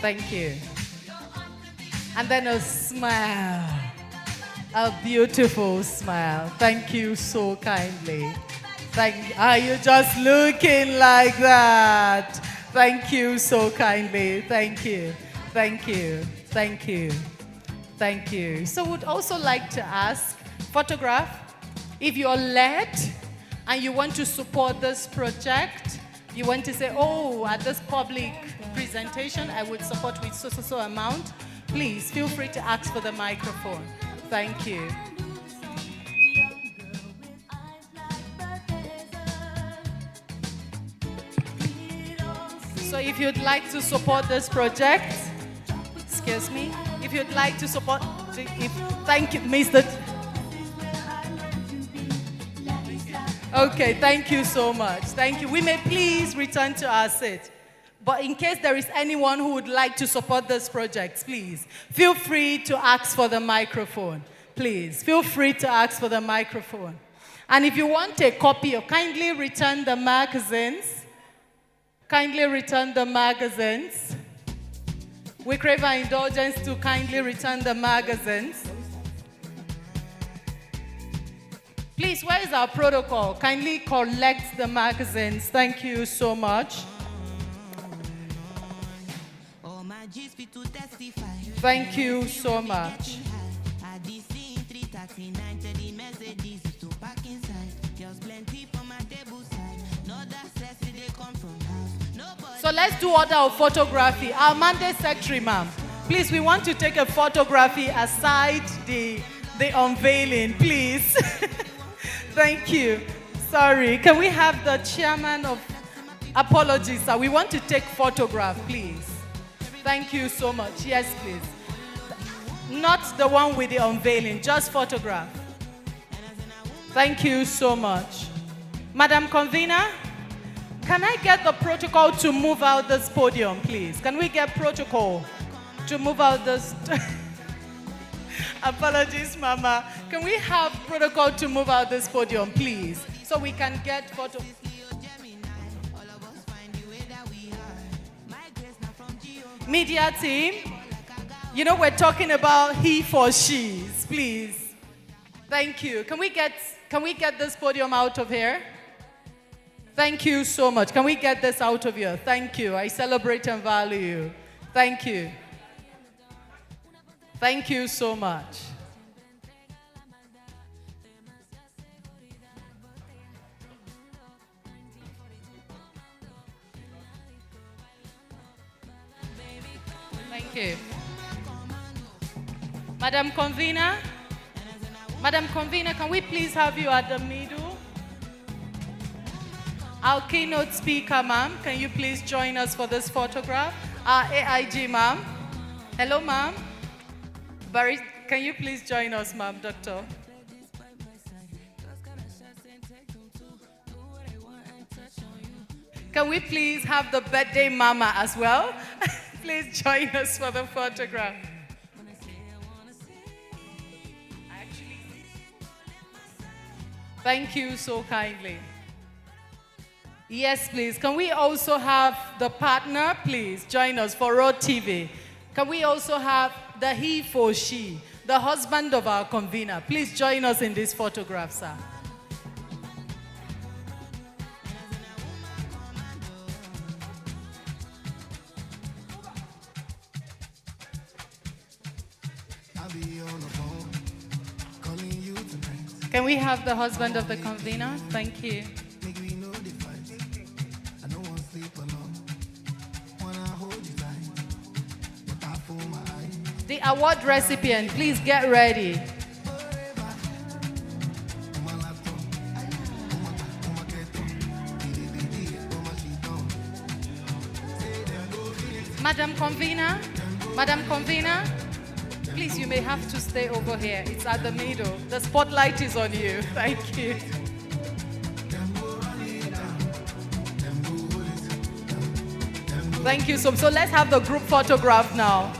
Thank you. And then a smile. A beautiful smile. Thank you so kindly. Are you just looking like that? Thank you so kindly. Thank you. Thank you. Thank you. Thank you. So would also like to ask, photograph, if you're led and you want to support this project, you want to say, oh, at this public presentation, I would support with so amount, please feel free to ask for the microphone. Thank you. So if you'd like to support this project, excuse me, if you'd like to support, thank you, Mr. Okay, thank you so much. Thank you. We may please return to our seat. But in case there is anyone who would like to support this project, please feel free to ask for the microphone. Please feel free to ask for the microphone. And if you want a copy, kindly return the magazines. Kindly return the magazines. We crave our indulgence to kindly return the magazines. Please, where is our protocol? Kindly collect the magazines. Thank you so much. Thank you so much. So let's do order of photography. Our mandate secretary, ma'am. Please, we want to take a photography aside the unveiling, please. Thank you. Sorry. Can we have the chairman of... Apologies, sir. We want to take photograph, please. Thank you so much. Yes, please. Not the one with the unveiling, just photograph. Thank you so much. Madam Convener, can I get the protocol to move out this podium, please? Can we get protocol to move out this... Apologies, Mama. Can we have protocol to move out this podium, please? So we can get photo... Media team, you know we're talking about he for she's, please. Thank you. Can we get this podium out of here? Thank you so much. Can we get this out of here? Thank you. I celebrate and value you. Thank you. Thank you so much. Thank you. Madam Convener, can we please have you at the middle? Our keynote speaker, ma'am, can you please join us for this photograph? Our AIG, ma'am. Hello, ma'am. Barry, can you please join us, ma'am, doctor? Can we please have the birthday mama as well? Please join us for the photograph. Thank you so kindly. Yes, please. Can we also have the partner, please, join us for ROTV? Can we also have the he for she, the husband of our convener? Please join us in this photograph, sir. Can we have the husband of the convener? Thank you. The award recipient, please get ready. Madam Convener, please, you may have to stay over here. It's at the middle. The spotlight is on you. Thank you. Thank you. So let's have the group photograph now.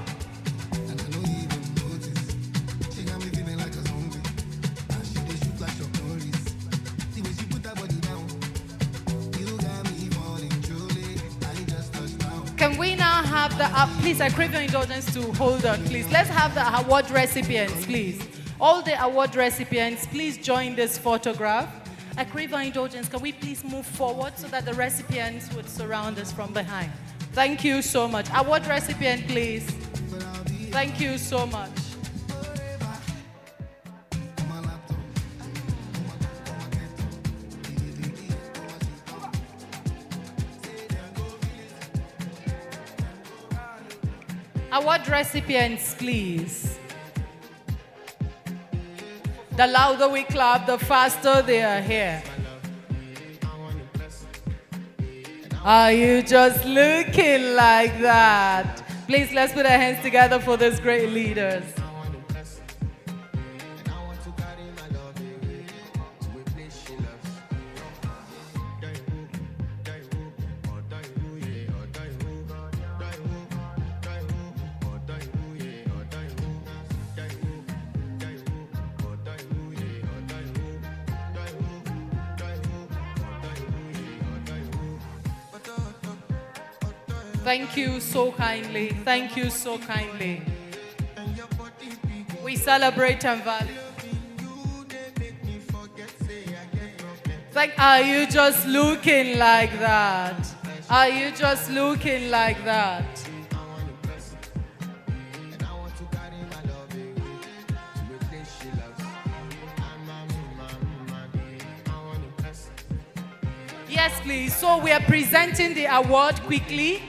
Can we now have the, please, I crave your indulgence to hold on, please. Let's have the award recipients, please. All the award recipients, please join this photograph. I crave your indulgence. Can we please move forward so that the recipients would surround us from behind? Thank you so much. Award recipient, please. Thank you so much. Award recipients, please. The louder we clap, the faster they are here. Are you just looking like that? Please, let's put our hands together for these great leaders. Thank you so kindly. Thank you so kindly. We celebrate and value. Are you just looking like that? Are you just looking like that? Yes, please. So we are presenting the award quickly.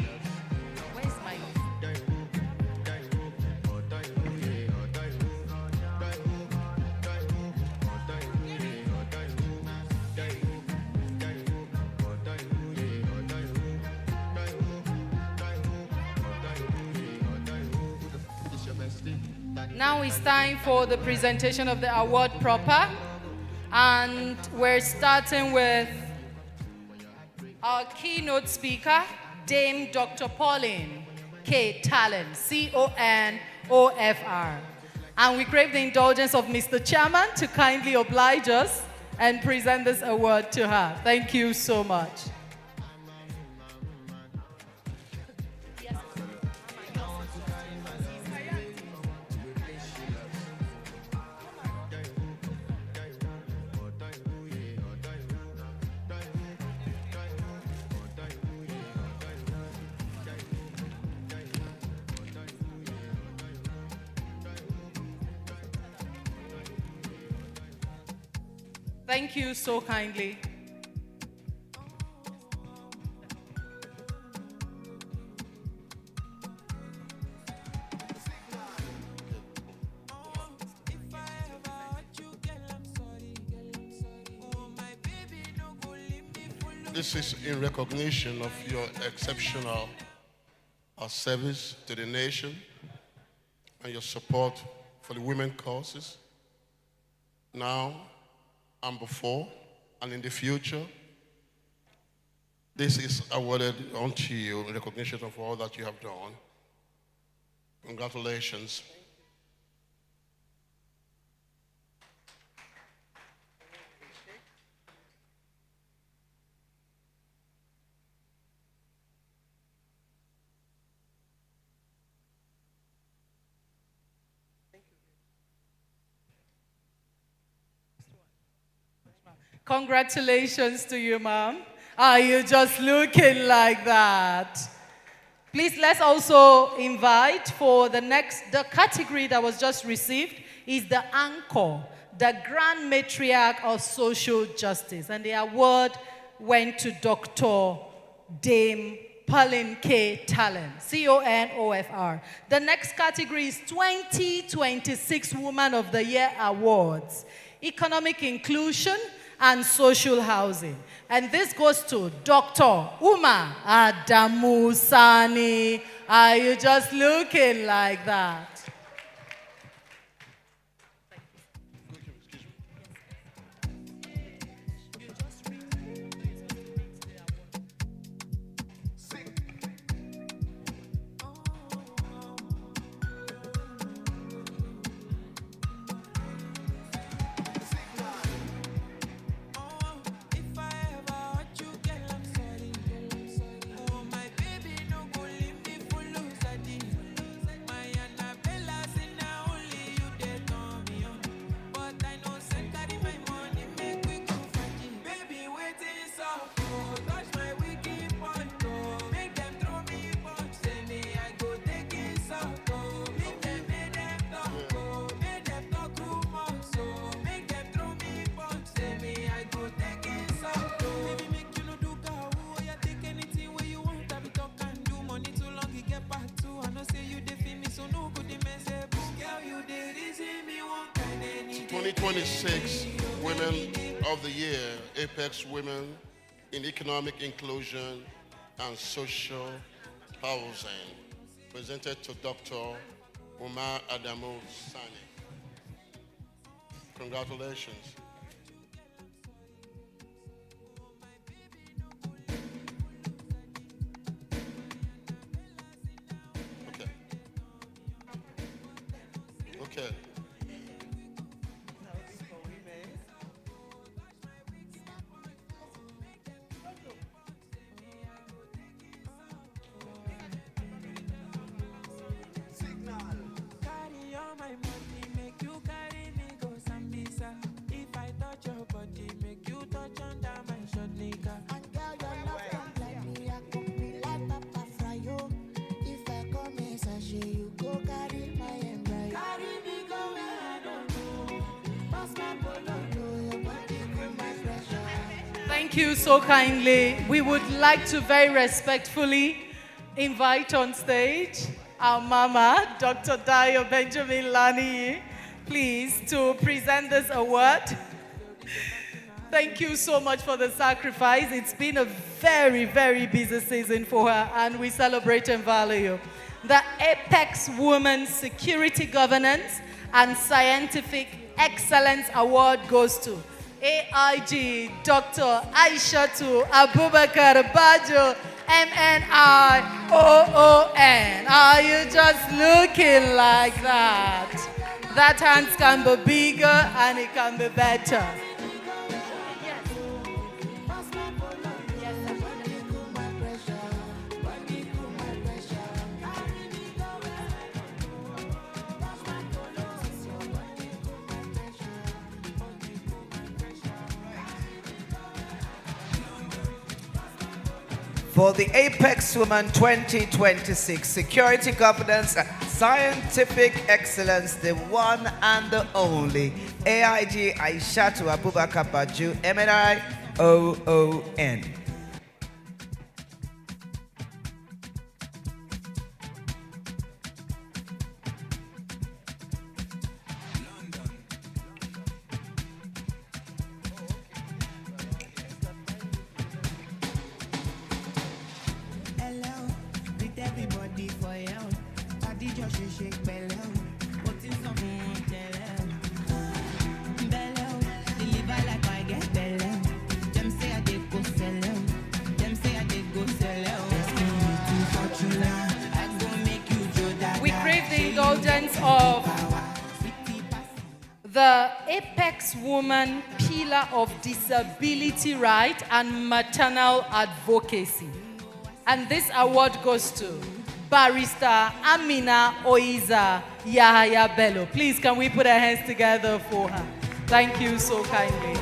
Now it's time for the presentation of the award proper. And we're starting with our keynote speaker, Dame Dr. Pauline K. Talent, CONOFR. And we crave the indulgence of Mr. Chairman to kindly oblige us and present this award to her. Thank you so much. Thank you so kindly. This is in recognition of your exceptional service to the nation and your support for the women causes. Now and before and in the future, this is awarded unto you in recognition of all that you have done. Congratulations. Congratulations to you, ma'am. Are you just looking like that? Please, let's also invite for the category that was just received is the anchor, the Grand Matriarch of Social Justice. And the award went to Dr. Dame Pauline K. Talent, CONOFR. The next category is 2026 Woman of the Year Awards, Economic Inclusion and Social Housing. And this goes to Dr. Uma Adamusani. Are you just looking like that? Women of the Year, Apex Women in Economic Inclusion and Social Housing, presented to Dr. Umar Adamu Sani. Congratulations. Okay. Okay. Carry all my money, make you carry me go Sambisa. If I touch your body, make you touch under my short nigga. And girl, your love come like me, I come be like Papa Fryo. If I come in sachet, you go carry my embryo. Carry me go where I don't know. Pass my polo, Your body cool my pressure. Thank you so kindly. We would like to very respectfully invite on stage our mama, Dr. Dio Benjamin Lani, please, to present this award. Thank you so much for the sacrifice. It's been a very, very busy season for her, and we celebrate and value. The Apex Women Security Governance and Scientific Excellence Award goes to AIG Dr. Aishatu Abubakar Bajo, MNI OON. Are you just looking like that? That hands can be bigger and it can be better. For the Apex Women 2026 Security Governance and Scientific Excellence, the one and the only AIG Aishatu Abubakar Baju, MNI OON. hello. With everybody for you. Body just shake belly. What is something belly? Deliver like I get belly. Them say I did go sell. Them say I did go sell. I go make you do that. We crave the indulgence of the Apex Woman Pillar of Disability Right and Maternal Advocacy. And this award goes to Barrister Amina Oiza Yahaya Bello. Please, can we put our hands together for her? Thank you so kindly.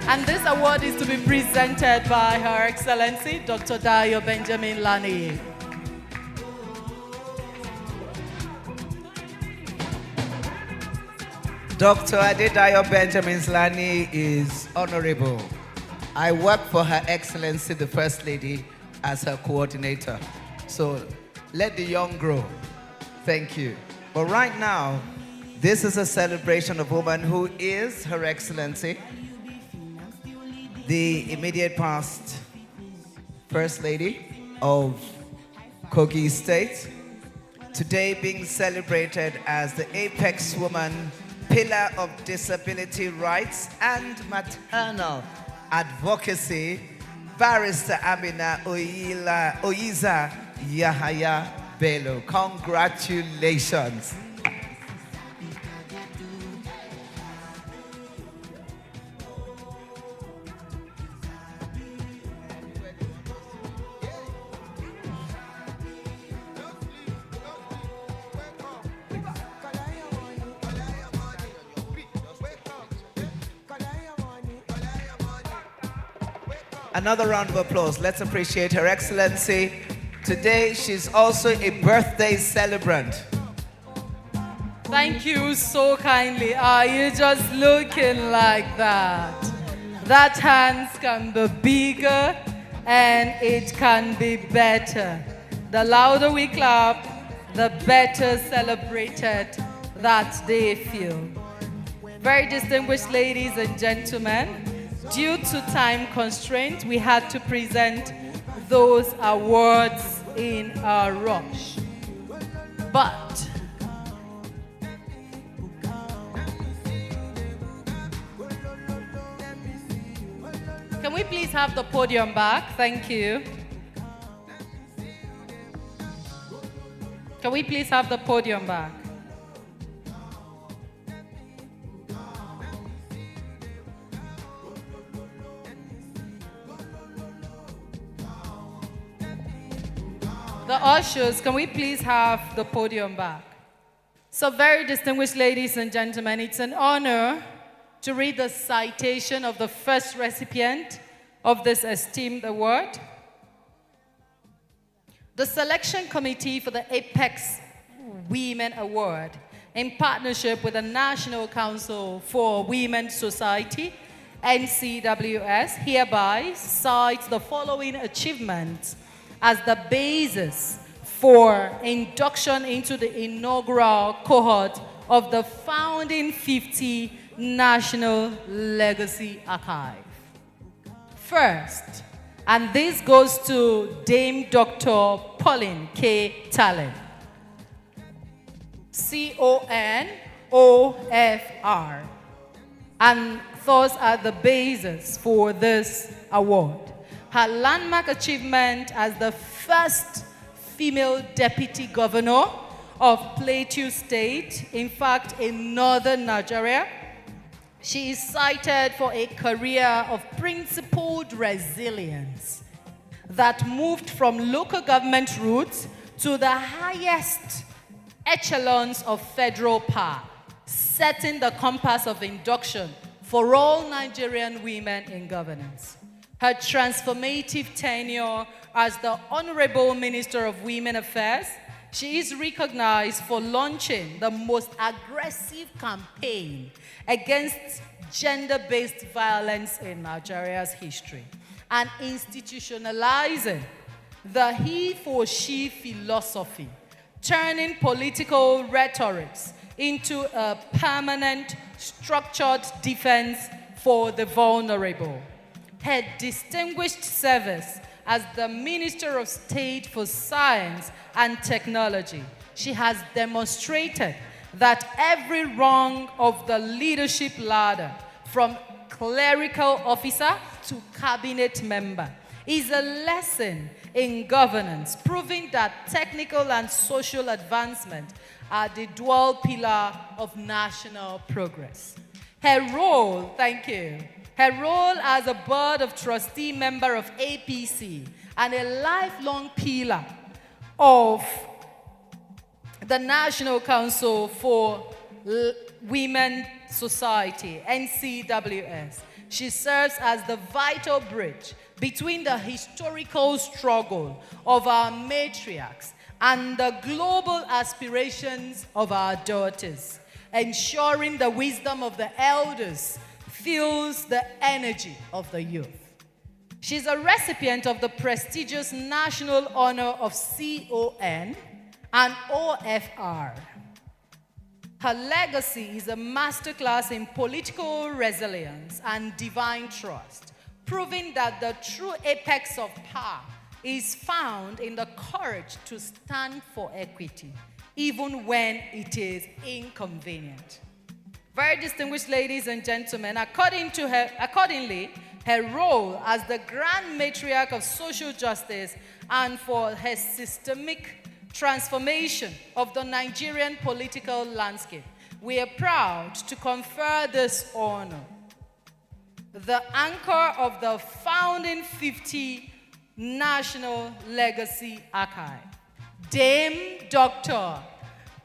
And this award is to be presented by Her Excellency, Dr. Dio Benjamin Lani. Dr. Adedayo Benjamin Lani is honorable. I work for Her Excellency, the First Lady, as her coordinator. So let the young grow. Thank you. But right now, this is a celebration of a woman who is Her Excellency, the immediate past First Lady of Kogi State, today being celebrated as the Apex Woman Pillar of Disability Rights and Maternal Advocacy, Barrister Amina Oiza Yahaya Bello. Congratulations. Another round of applause. Let's appreciate Her Excellency. Today, she's also a birthday celebrant. Thank you so kindly. Are you just looking like that? That hands can be bigger and it can be better. The louder we clap, the better celebrated that they feel. Very distinguished ladies and gentlemen, due to time constraint, we had to present those awards in a rush. But can we please have the podium back? Thank you. Can we please have the podium back? The ushers, can we please have the podium back? So very distinguished ladies and gentlemen, it's an honor to read the citation of the first recipient of this esteemed award. The selection committee for the Apex Women Award, in partnership with the National Council for Women's Society, NCWS, hereby cites the following achievements as the basis for induction into the inaugural cohort of the founding 50 National Legacy Archive. First, and this goes to Dame Dr. Pauline K. Tallen, CONOFR, and those are the basis for this award. Her landmark achievement as the first female deputy governor of Plateau State, in fact, in northern Nigeria. She is cited for a career of principled resilience that moved from local government roots to the highest echelons of federal power, setting the compass of induction for all Nigerian women in governance. Her transformative tenure as the Honorable Minister of Women Affairs, she is recognized for launching the most aggressive campaign against gender-based violence in Nigeria's history and institutionalizing the he-for-she philosophy, turning political rhetorics into a permanent, structured defense for the vulnerable. Her distinguished service as the Minister of State for Science and Technology, she has demonstrated that every rung of the leadership ladder, from clerical officer to cabinet member, is a lesson in governance, proving that technical and social advancement are the dual pillar of national progress. Her role, thank you, her role as a board of trustee member of APC and a lifelong pillar of the National Council for Women's Society, NCWS. She serves as the vital bridge between the historical struggle of our matriarchs and the global aspirations of our daughters, ensuring the wisdom of the elders fuels the energy of the youth. She's a recipient of the prestigious national honor of CON and OFR. Her legacy is a masterclass in political resilience and divine trust, proving that the true apex of power is found in the courage to stand for equity, even when it is inconvenient. Very distinguished ladies and gentlemen, accordingly, her role as the Grand Matriarch of Social Justice and for her systemic transformation of the Nigerian political landscape, we are proud to confer this honor. The anchor of the founding 50 National Legacy Archive, Dame Dr.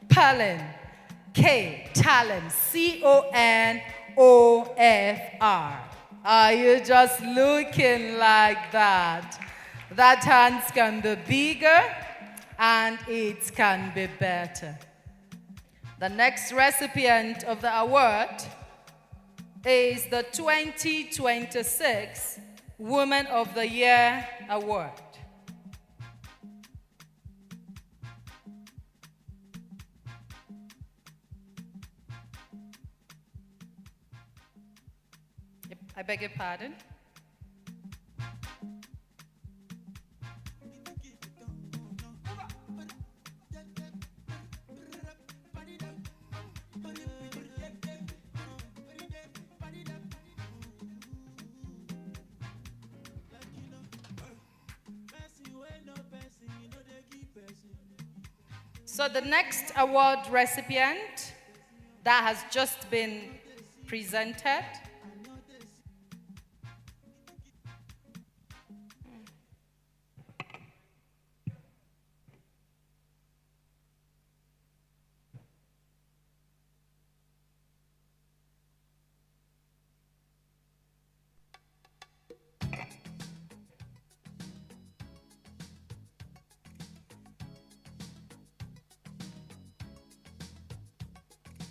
Pauline K. Tallen, CONOFR. Are you just looking like that? That hands can be bigger and it can be better. The next recipient of the award is the 2026 Woman of the Year Award. I beg your pardon? So the next award recipient that has just been presented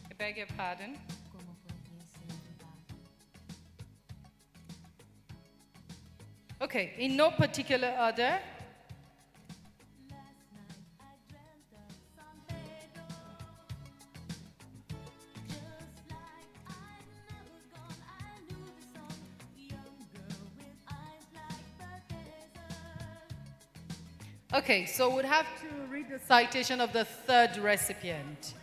I beg your pardon. Okay, in no particular order. Okay, so we'd have to read the citation of the third recipient,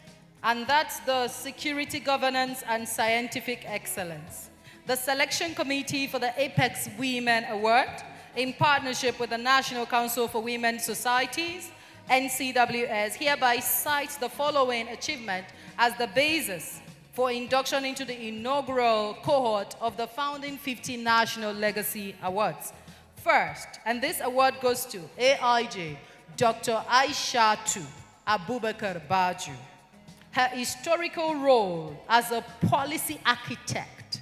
and that's the Security Governance and Scientific Excellence. The Selection Committee for the Apex Women Award, in partnership with the National Council for Women's Societies, NCWS, hereby cites the following achievement as the basis for induction into the inaugural cohort of the Founding 50 National Legacy Awards. First, and this award goes to AIJ, Dr. Aishatu Abubakar Baju. Her historical role as a policy architect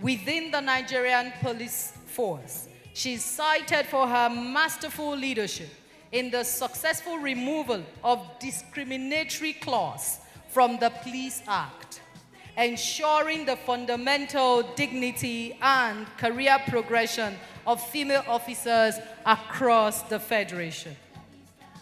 within the Nigerian police force. She's cited for her masterful leadership in the successful removal of discriminatory clause from the Police Act, ensuring the fundamental dignity and career progression of female officers across the Federation.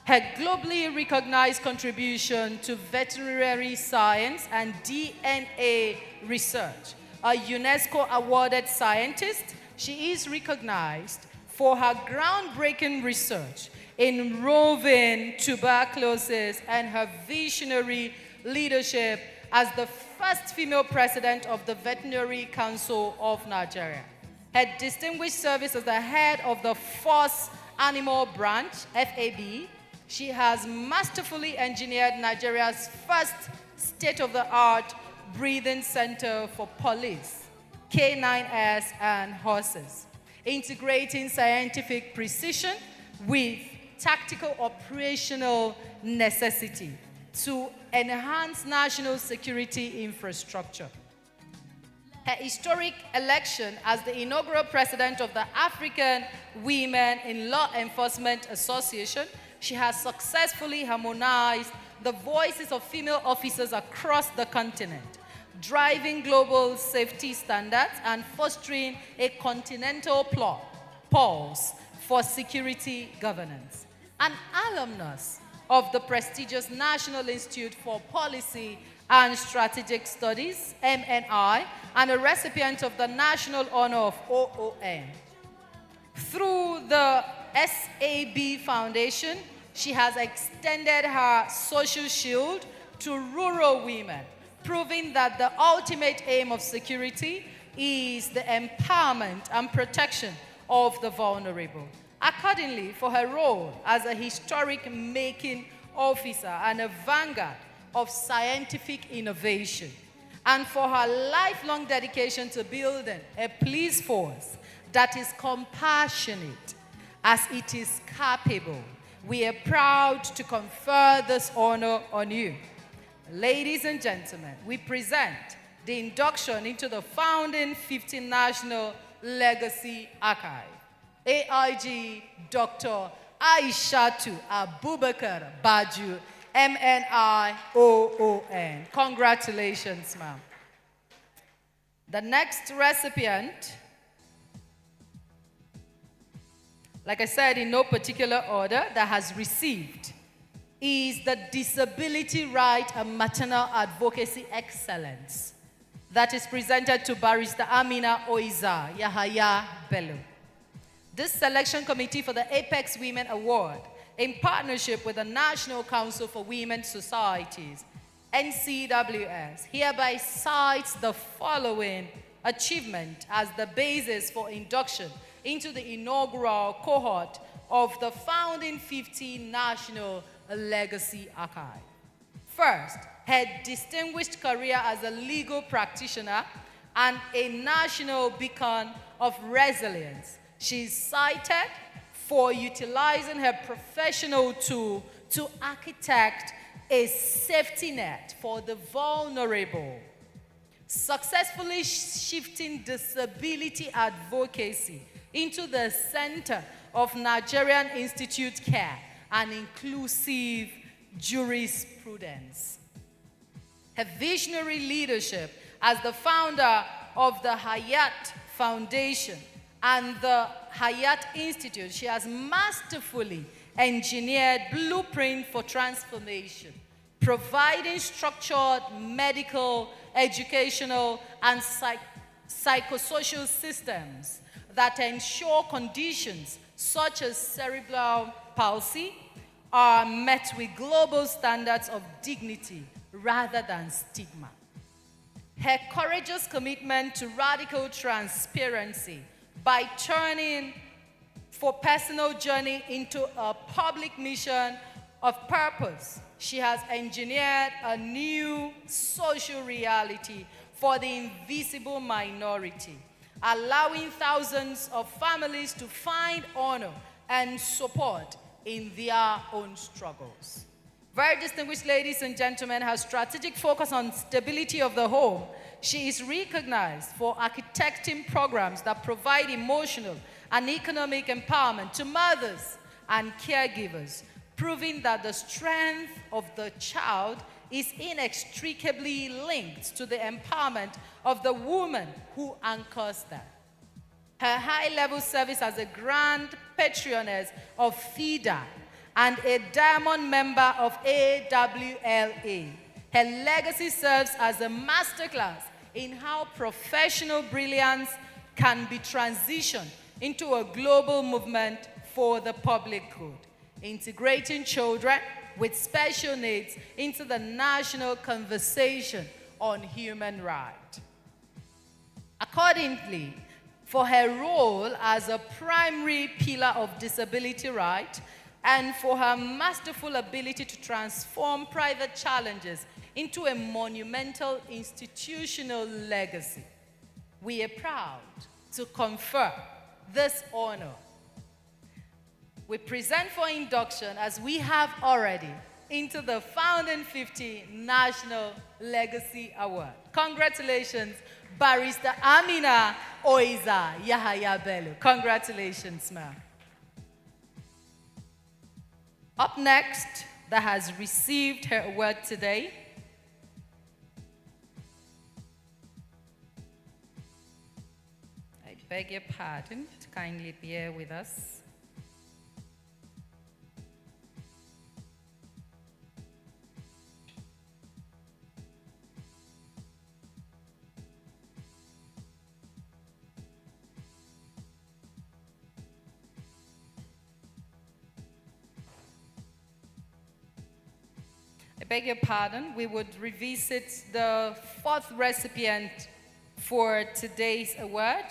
Her globally recognized contribution to veterinary science and DNA research. A UNESCO-awarded scientist, she is recognized for her groundbreaking research in roving tuberculosis and her visionary leadership as the first female president of the Veterinary Council of Nigeria. Her distinguished service as the head of the Force Animal Branch, FAB, she has masterfully engineered Nigeria's first state-of-the-art breathing center for police, K9S, and horses, integrating scientific precision with tactical operational necessity to enhance national security infrastructure. Her historic election as the inaugural president of the African Women in Law Enforcement Association, she has successfully harmonized the voices of female officers across the continent, driving global safety standards and fostering a continental pulse for security governance. An alumnus of the prestigious National Institute for Policy and Strategic Studies, MNI, and a recipient of the National Honor of OON. Through the SAB Foundation, she has extended her social shield to rural women, proving that the ultimate aim of security is the empowerment and protection of the vulnerable. Accordingly, for her role as a historic-making officer and a vanguard of scientific innovation, and for her lifelong dedication to building a police force that is compassionate as it is capable, we are proud to confer this honor on you. Ladies and gentlemen, we present the induction into the Founding 50 National Legacy Archive. AIG Dr. Aishatu Abubakar Baju, MNI OON. Congratulations, ma'am. The next recipient, like I said, in no particular order, that has received is the Disability Right and Maternal Advocacy Excellence that is presented to Barrister Amina Oiza Yahaya Bello. This selection committee for the Apex Women Award, in partnership with the National Council for Women's Societies, NCWS, hereby cites the following achievement as the basis for induction into the inaugural cohort of the Founding 50 National Legacy Archive. First, her distinguished career as a legal practitioner and a national beacon of resilience. She is cited for utilizing her professional tool to architect a safety net for the vulnerable, successfully shifting disability advocacy into the center of Nigerian Institute care and inclusive jurisprudence. Her visionary leadership as the founder of the Hayat Foundation and the Hayat Institute, she has masterfully engineered blueprint for transformation, providing structured medical, educational, and psychosocial systems that ensure conditions such as cerebral palsy are met with global standards of dignity rather than stigma. Her courageous commitment to radical transparency by turning for personal journey into a public mission of purpose, she has engineered a new social reality for the invisible minority, allowing thousands of families to find honor and support in their own struggles. Very distinguished ladies and gentlemen, her strategic focus on stability of the home, she is recognized for architecting programs that provide emotional and economic empowerment to mothers and caregivers, proving that the strength of the child is inextricably linked to the empowerment of the woman who anchors them. Her high-level service as a grand patroness of FIDA and a diamond member of AWLA. Her legacy serves as a masterclass in how professional brilliance can be transitioned into a global movement for the public good, integrating children with special needs into the national conversation on human rights. Accordingly, for her role as a primary pillar of disability rights and for her masterful ability to transform private challenges into a monumental institutional legacy, we are proud to confer this honor. We present for induction, as we have already, into the Founding 50 National Legacy Award. Congratulations, Barrister Amina Oiza Yahaya Bello. Congratulations, ma'am. Up next, that has received her award today, I beg your pardon, to kindly bear with us. I beg your pardon, we would revisit the fourth recipient for today's award,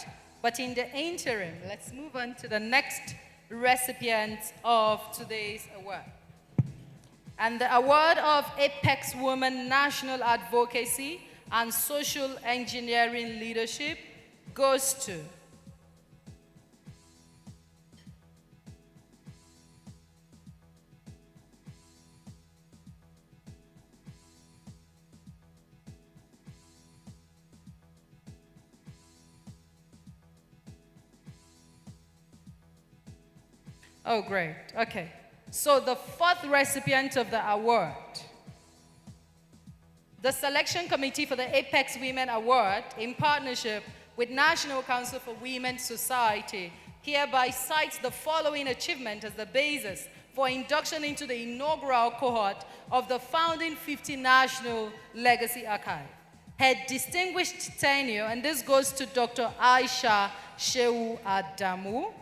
but in the interim, let's move on to the next recipient of today's award. And the award of Apex Women National Advocacy and Social Engineering Leadership goes to Oh, great. Okay. So the fourth recipient of the award, the Selection Committee for the Apex Women Award, in partnership with National Council for Women's Society, hereby cites the following achievement as the basis for induction into the inaugural cohort of the Founding 50 National Legacy Archive. Her distinguished tenure, and this goes to Dr. Aisha Shehu Adamu,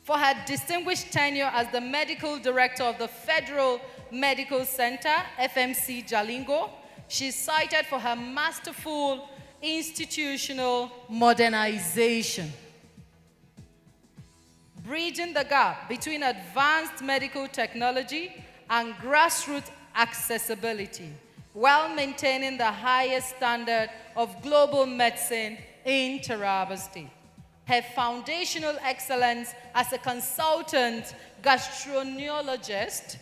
for her distinguished tenure as the Medical Director of the Federal Medical Center, FMC Jalingo. She's cited for her masterful institutional modernization, bridging the gap between advanced medical technology and grassroots accessibility, while maintaining the highest standard of global medicine in Taraba State. Her foundational excellence as a consultant gastroenterologist,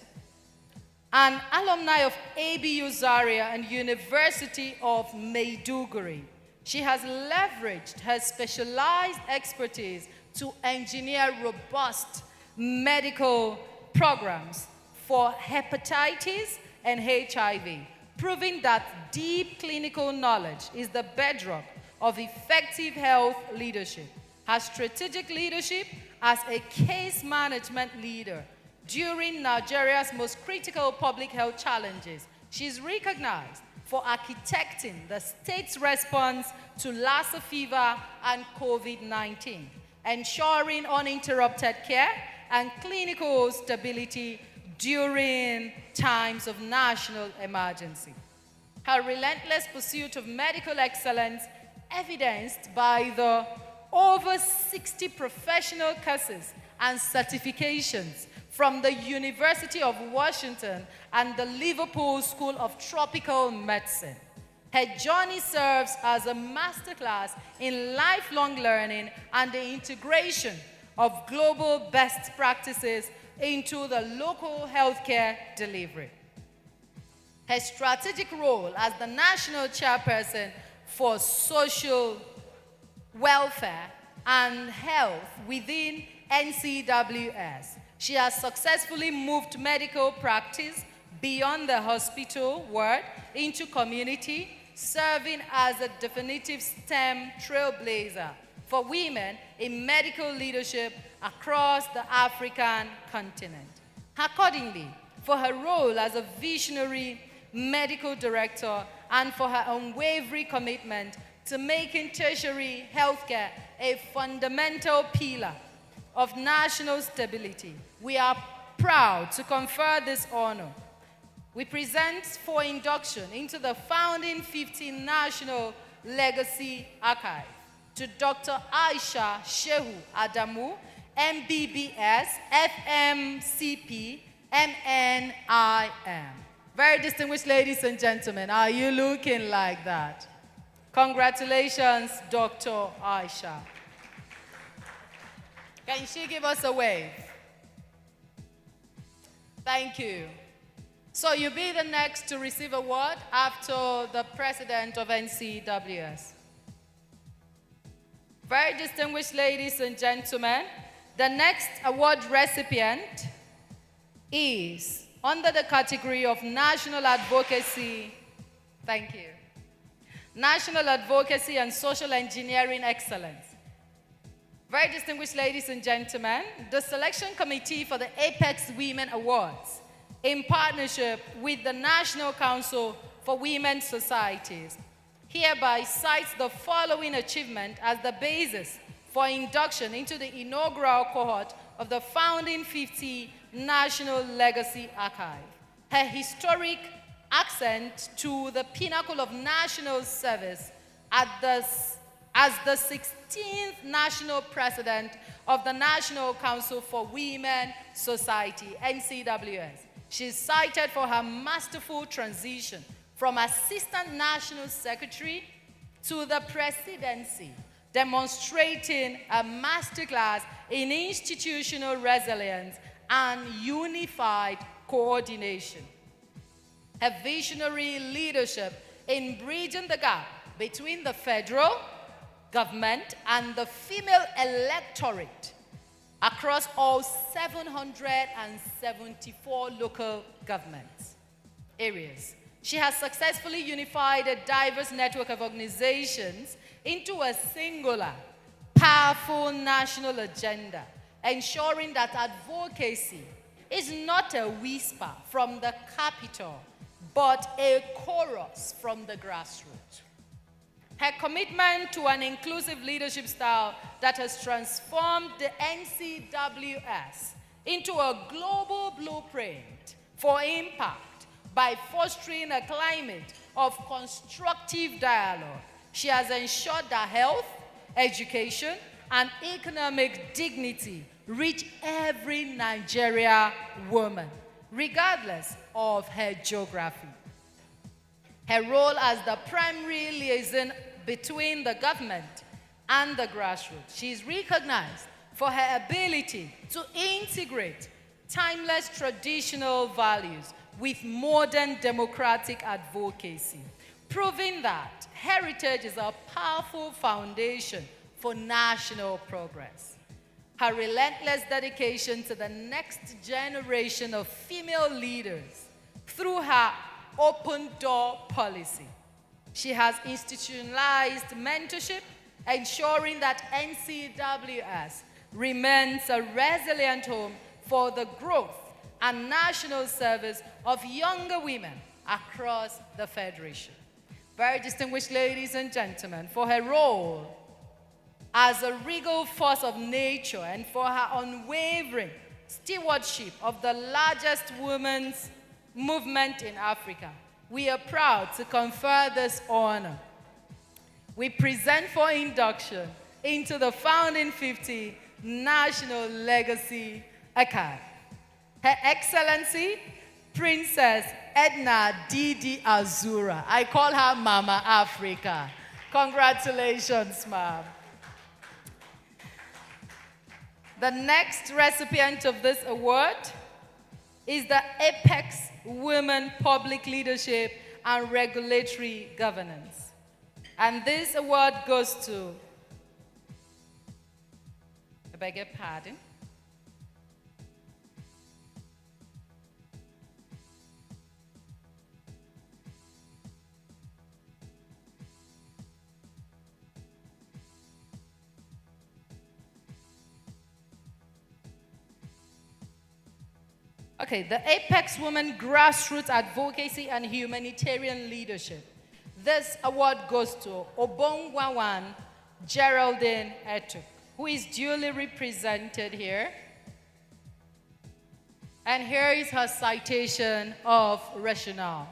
an alumni of ABU Zaria and University of Maiduguri. She has leveraged her specialized expertise to engineer robust medical programs for hepatitis and HIV, proving that deep clinical knowledge is the bedrock of effective health leadership. Her strategic leadership as a case management leader during Nigeria's most critical public health challenges. She is recognized for architecting the state's response to Lassa fever and COVID-19, ensuring uninterrupted care and clinical stability during times of national emergency. Her relentless pursuit of medical excellence, evidenced by the over 60 professional courses and certifications from the University of Washington and the Liverpool School of Tropical Medicine. Her journey serves as a masterclass in lifelong learning and the integration of global best practices into the local healthcare delivery. Her strategic role as the national chairperson for social welfare and health within NCWS. She has successfully moved medical practice beyond the hospital ward into community, serving as a definitive STEM trailblazer for women in medical leadership across the African continent. Accordingly, for her role as a visionary medical director and for her unwavering commitment to making tertiary healthcare a fundamental pillar of national stability, we are proud to confer this honor. We present for induction into the founding 15 National Legacy Archive to Dr. Aisha Shehu Adamu, MBBS, FMCP, MNIM. Very distinguished ladies and gentlemen, are you looking like that? Congratulations, Dr. Aisha. Can she give us a wave? Thank you. So you'll be the next to receive a award after the president of NCWS. Very distinguished ladies and gentlemen, the next award recipient is under the category of National Advocacy. Thank you. National Advocacy and Social Engineering Excellence. Very distinguished ladies and gentlemen, the selection committee for the Apex Women Awards, in partnership with the National Council for Women's Societies, hereby cites the following achievement as the basis for induction into the inaugural cohort of the founding 50 National Legacy Archive. Her historic ascent to the pinnacle of national service as the 16th National President of the National Council for Women's Society, NCWS. She is cited for her masterful transition from Assistant National Secretary to the presidency, demonstrating a masterclass in institutional resilience and unified coordination. Her visionary leadership in bridging the gap between the federal government and the female electorate across all 774 local government areas. She has successfully unified a diverse network of organizations into a singular, powerful national agenda, ensuring that advocacy is not a whisper from the capital, but a chorus from the grassroots. Her commitment to an inclusive leadership style that has transformed the NCWS into a global blueprint for impact by fostering a climate of constructive dialogue. She has ensured that health, education, and economic dignity reach every Nigeria woman, regardless of her geography. Her role as the primary liaison between the government and the grassroots. She is recognized for her ability to integrate timeless traditional values with modern democratic advocacy, proving that heritage is a powerful foundation for national progress. Her relentless dedication to the next generation of female leaders through her open door policy. She has institutionalized mentorship, ensuring that NCWS remains a resilient home for the growth and national service of younger women across the Federation. Very distinguished ladies and gentlemen, for her role as a regal force of nature and for her unwavering stewardship of the largest women's movement in Africa, we are proud to confer this honor. We present for induction into the Founding 50 National Legacy Archive Her Excellency Princess Edna Didi Azura. I call her Mama Africa. Congratulations, ma'am. The next recipient of this award is the Apex Women Public Leadership and Regulatory Governance. And this award goes to, I beg your pardon, okay, the Apex Women Grassroots Advocacy and Humanitarian Leadership. This award goes to Obongwawan Geraldine Etuk, who is duly represented here. And here is her citation of rationale.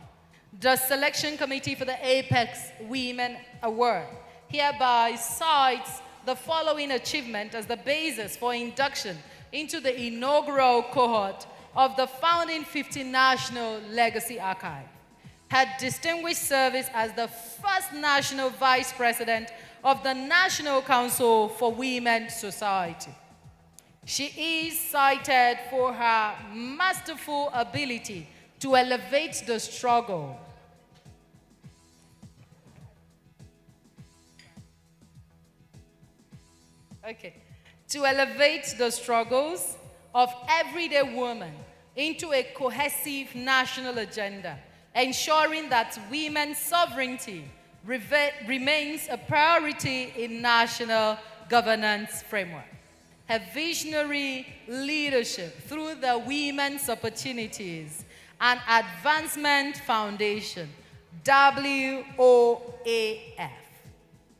The Selection Committee for the Apex Women Award hereby cites the following achievement as the basis for induction into the inaugural cohort of the Founding 50 National Legacy Archive. Her distinguished service as the first National Vice President of the National Council for Women's Society. She is cited for her masterful ability to elevate the struggle. To elevate the struggles of everyday women into a cohesive national agenda, ensuring that women's sovereignty remains a priority in national governance framework. Her visionary leadership through the Women's Opportunities and Advancement Foundation, WOAF.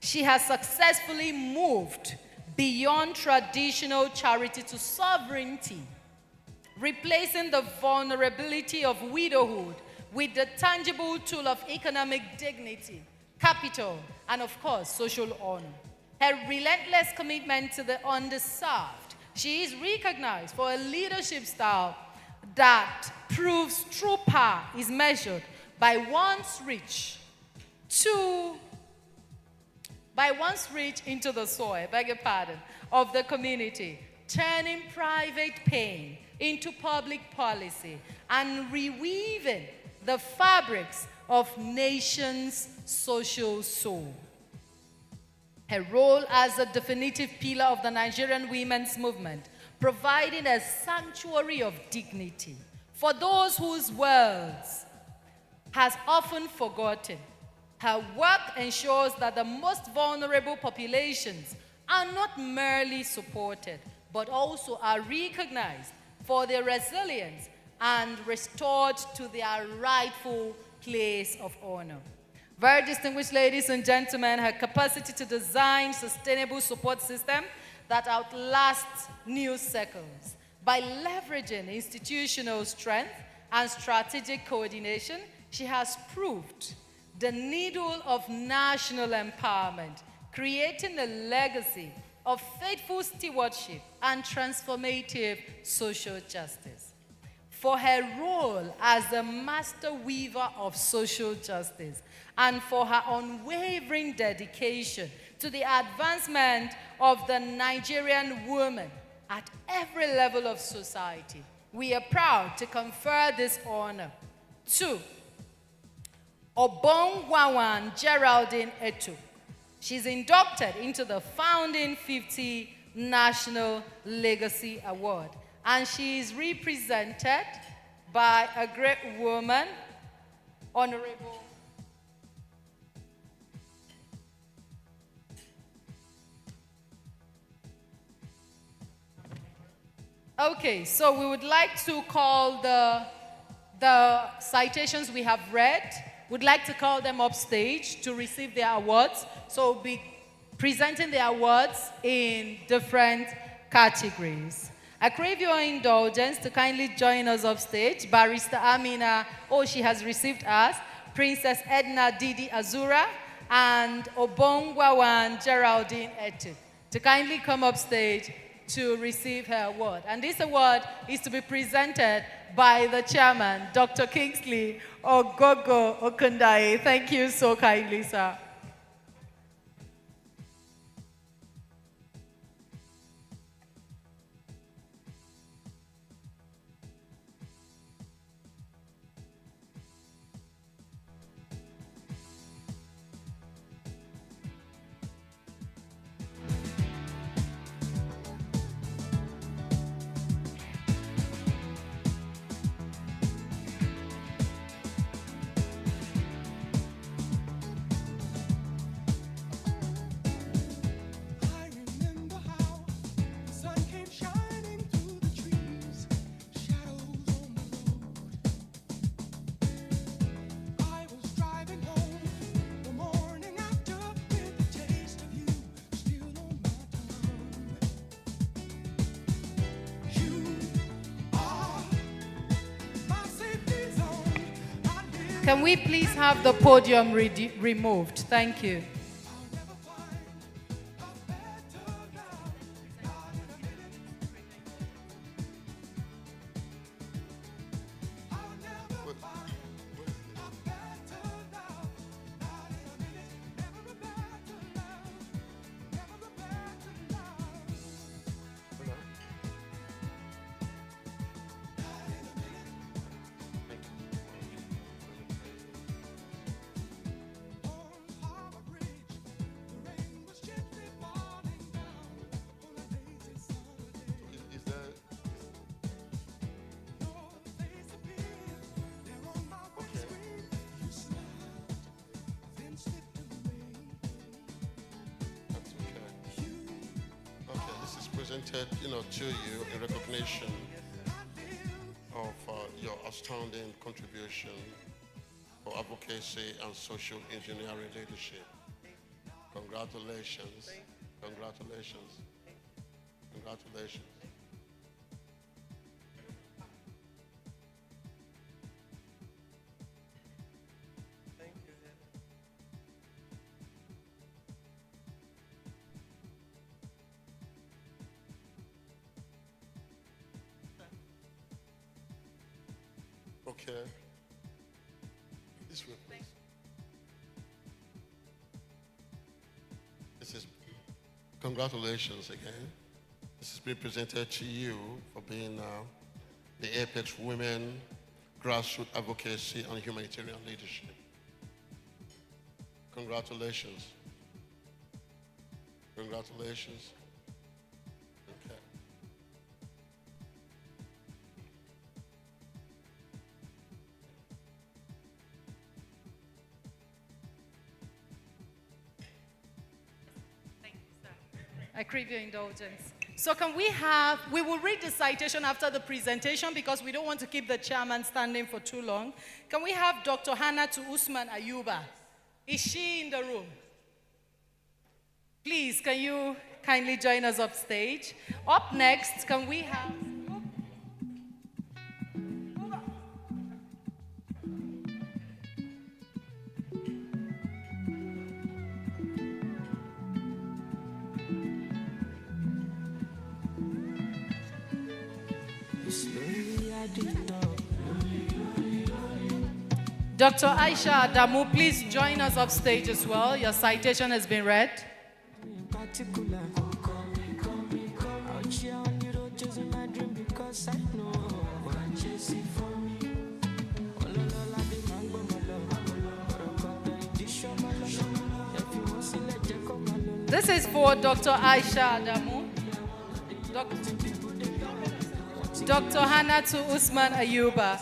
She has successfully moved beyond traditional charity to sovereignty, replacing the vulnerability of widowhood with the tangible tool of economic dignity, capital, and of course, social honor. Her relentless commitment to the underserved, she is recognized for a leadership style that proves true power is measured by one's reach into the soil, beg your pardon, of the community, turning private pain into public policy and reweaving the fabrics of nations' social soul. Her role as a definitive pillar of the Nigerian women's movement, providing a sanctuary of dignity for those whose worlds has often forgotten. Her work ensures that the most vulnerable populations are not merely supported, but also are recognized for their resilience and restored to their rightful place of honor. Very distinguished ladies and gentlemen, her capacity to design sustainable support system that outlasts news cycles by leveraging institutional strength and strategic coordination, she has proved the needle of national empowerment, creating a legacy of faithful stewardship and transformative social justice. for her role as a master weaver of social justice and for her unwavering dedication to the advancement of the Nigerian woman at every level of society. We are proud to confer this honor to Obongwawan Geraldine Etu. She's inducted into the Founding 50 National Legacy Award, and she is represented by a great woman, Honorable Okay, so we would like to call the citations we have read, would like to call them up stage to receive their awards. So we'll be presenting the awards in different categories. I crave your indulgence to kindly join us up stage. Barrister Amina, she has received us. Princess Edna Didi Azura and Obongwawan Geraldine Etu to kindly come up stage to receive her award. And this award is to be presented by the chairman, Dr. Kingsley Ogogo Okundaye. Thank you so kindly, sir. I remember how the sun came shining through the trees, shadows on the road. I was driving home the morning after with the taste of you still on my tongue. You are my safety zone. I live. Can we please have the podium removed? Thank you. Presented, to you in recognition of your outstanding contribution for advocacy and social engineering leadership. Congratulations. Congratulations. Congratulations. Okay. This way, please. This is congratulations again. This has been presented to you for being the Apex Women Grassroots Advocacy and Humanitarian Leadership. Congratulations. Congratulations. Okay. I crave your indulgence. So we will read the citation after the presentation because we don't want to keep the chairman standing for too long. Can we have Dr. Hannatu Usman Ayuba? Is she in the room? Please, can you kindly join us up stage? Up next, can we have... Slowly I did talk. Dr. Aisha Adamu, please join us upstage as well. Your citation has been read. This is for Dr. Aisha Adamu. Dr. Hannatu Usman Ayuba.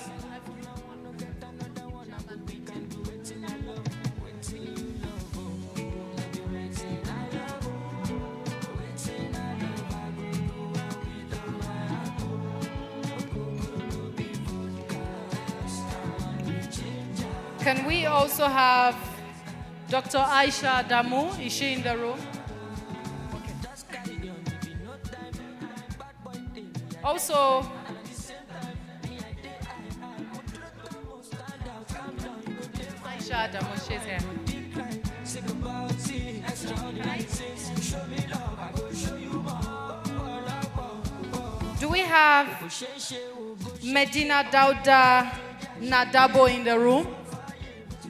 Can we also have Dr. Aisha Adamu? Is she in the room? Also, Aisha Adamu, she's here. Do we have Medina Dauda Nadabo in the room?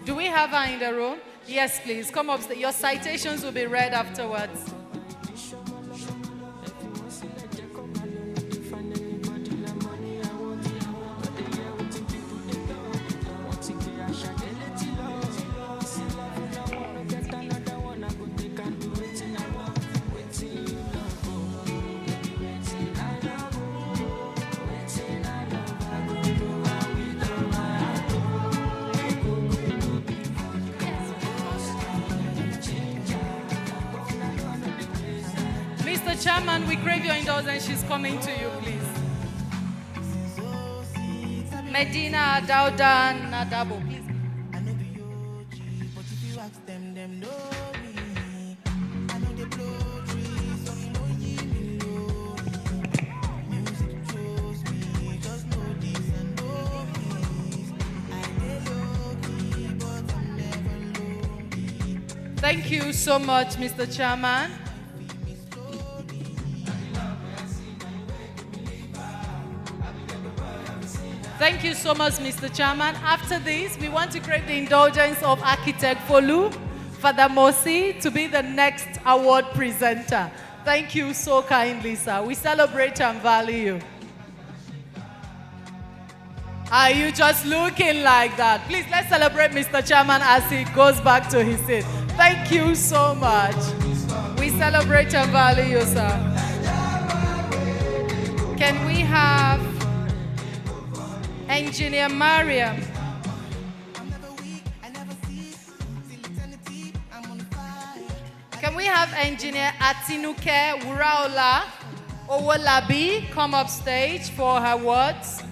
Do we have her in the room? Yes, please. Come up. Your citations will be read afterwards. Mr. Chairman, we crave your indulgence. She's coming to you, please. Medina Dauda Nadabo, please. I know the OG, but if you ask them, them know me. I know they blow trees, so you know me know me. Music chose me, just know this and know this. I dey low-key, but I'm never lonely. Thank you so much, Mr. Chairman. Thank you so much, Mr. Chairman. After this, we want to create the indulgence of Architect Folu, Father Mosi, to be the next award presenter. Thank you so kindly, sir. We celebrate and value you. Are you just looking like that? Please, let's celebrate Mr. Chairman as he goes back to his seat. Thank you so much. We celebrate and value you, sir. Can we have Engineer Mariam? Can we have Engineer Atinuke Wuraola Owolabi come up stage for her words?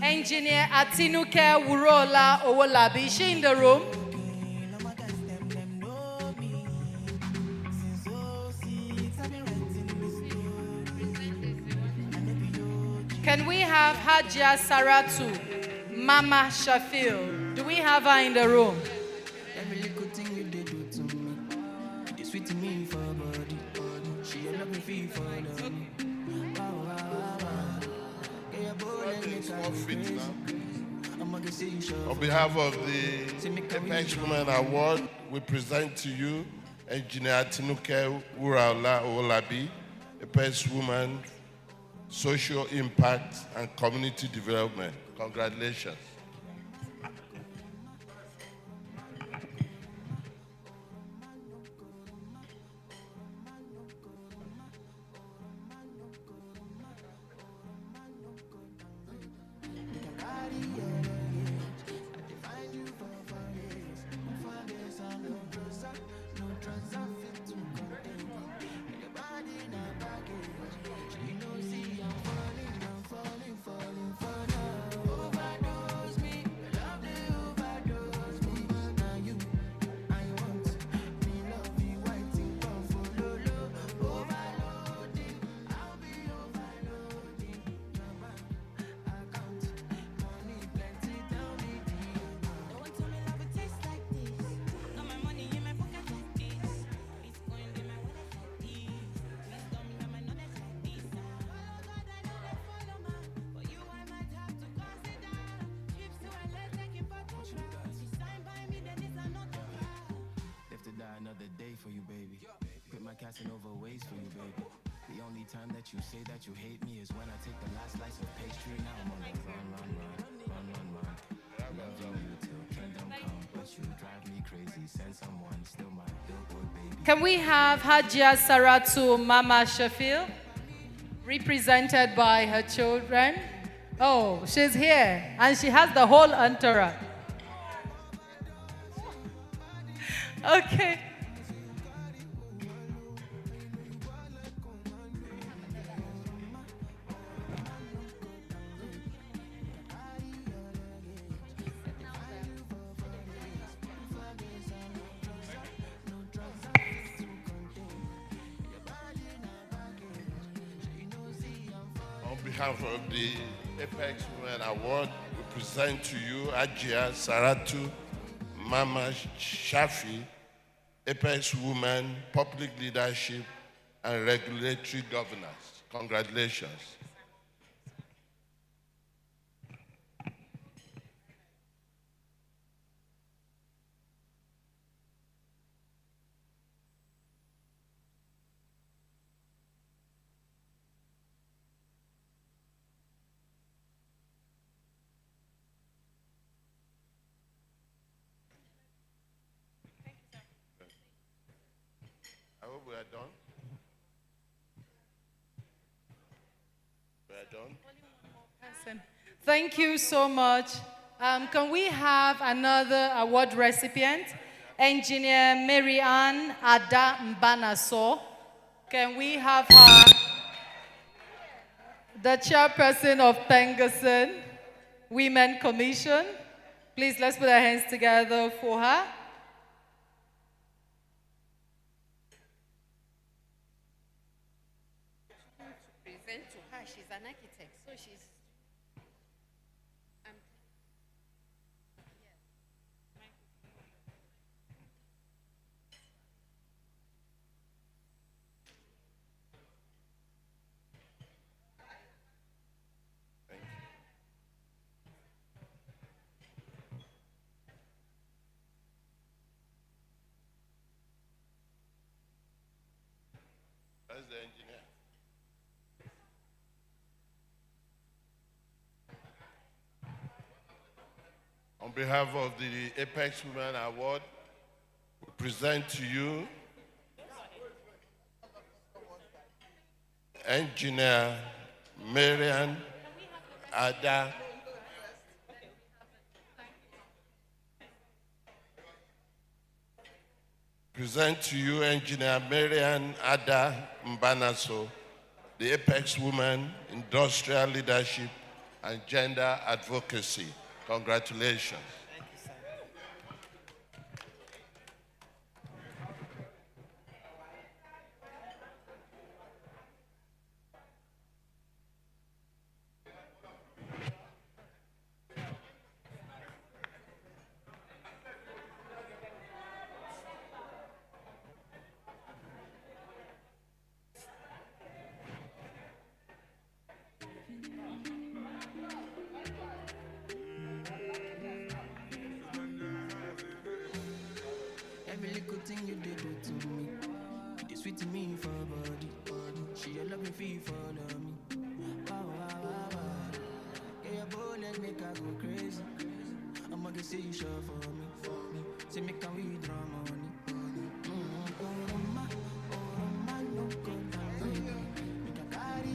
Engineer Atinuke Wurola Owolabi, is she in the room? Can we have Hajia Saratu, Mama Shafil? Do we have her in the room? Every little thing you did do to me, it's sweet to me for body. She love me feel for love. On behalf of the Apex Women Award, we present to you Engineer Atinuke Wuraola Owolabi, Apex Woman, Social Impact and Community Development. Congratulations. Casanova ways for you, baby. The only time that you say that you hate me is when I take the last slice of pastry. Now I'm on the run. Loving you till kingdom come, but you drive me crazy. Send someone, still my billboard baby. Can we have Hajia Saratu Mama Shafil, represented by her children? Oh, she's here, and she has the whole entourage. Okay. On behalf of the Apex Women Award, we present to you Ajia Saratu Mama Shafi, Apex Women, Public Leadership and Regulatory Governance. Congratulations. I hope we are done. We are done. Thank you so much. Can we have another award recipient? Engineer Mary Ann Ada Mbanaso. Can we have her? The chairperson of Pengerson Women Commission. Please, let's put our hands together for her. Present to her. She's an architect, so she's. That's the engineer. On behalf of the Apex Women Award, we present to you Engineer Marian Ada. Present to you Engineer Marian Ada Mbanaso, the Apex Women, Industrial Leadership and Gender Advocacy. Congratulations. Every little thing you did good to me. You sweet to me for body. She a loving fee for me. Wow. Yeah, your bullet make I go crazy. I'ma get say you sure for me. Say me can withdraw money. No good time, baby. Make a carry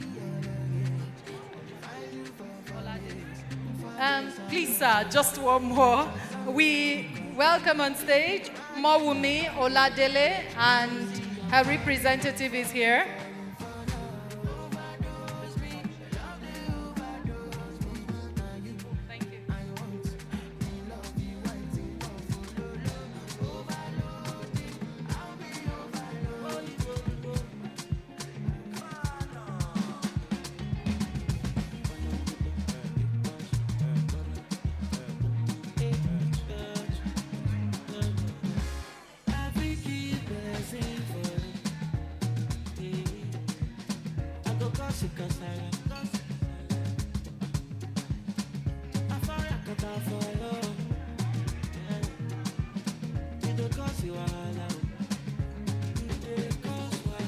Please, sir, just one more. We welcome on stage Mawumi Oladele, and her representative is here. Thank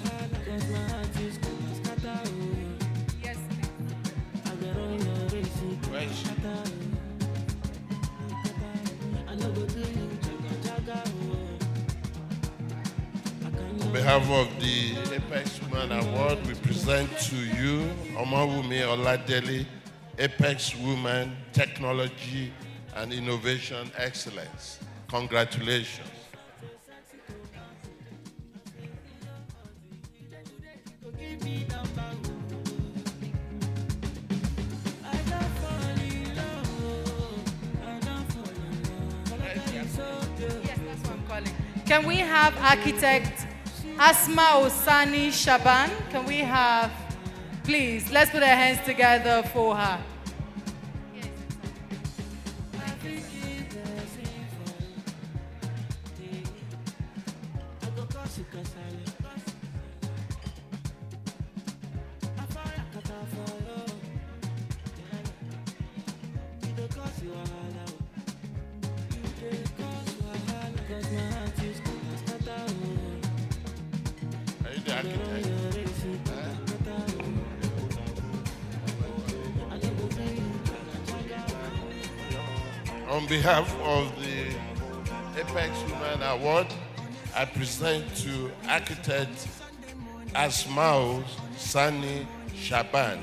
you. behalf of the Apex Women Award, we present to you Omawumi Oladele, Apex Women Technology and Innovation Excellence. Congratulations. Can we have architect Asma Osani Shaban? Can we have, please, let's put our hands together for her. On behalf of the Apex Women Award, I present to architect Asmao Sani Shaban,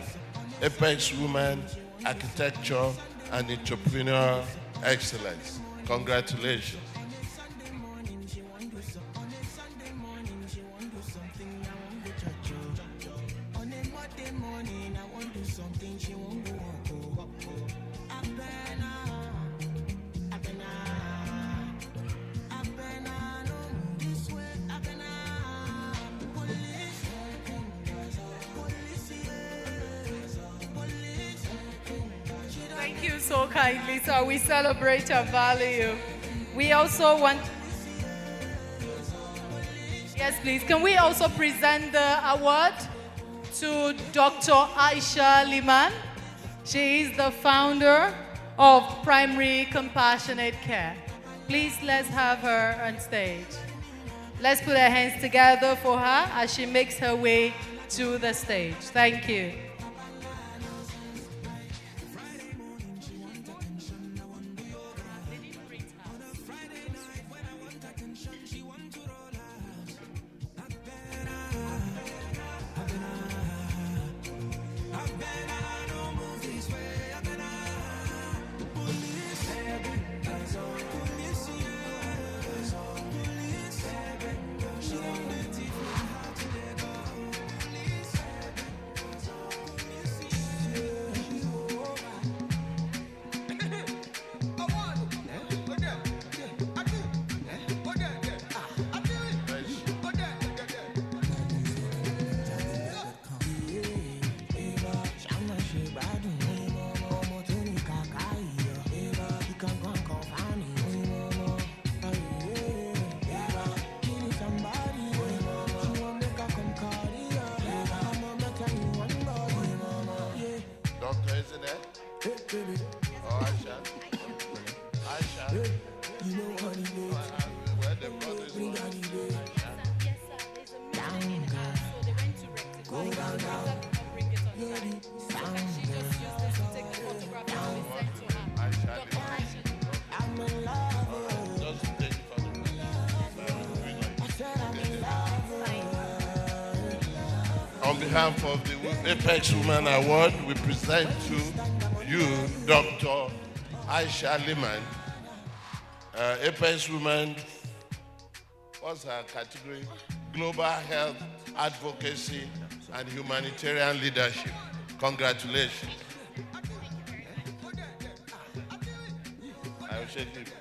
Apex Women Architecture and Entrepreneur Excellence. Congratulations. Thank you so kindly. So we celebrate our value. We also want... Yes, please. Can we also present the award to Dr. Aisha Liman? She is the founder of Primary Compassionate Care. Please, let's have her on stage. Let's put our hands together for her as she makes her way to the stage. Thank you. Doctor, isn't it? Oh, Aisha. Aisha. You know what it is. Where the brothers were. Go down, down. Aisha. I'm in love. Just take it for the I said I'm in love. On behalf of the Apex Women Award, we present to you Dr. Aisha Liman, Apex Women, what's her category? Global Health Advocacy and Humanitarian Leadership. Congratulations. I will shake it.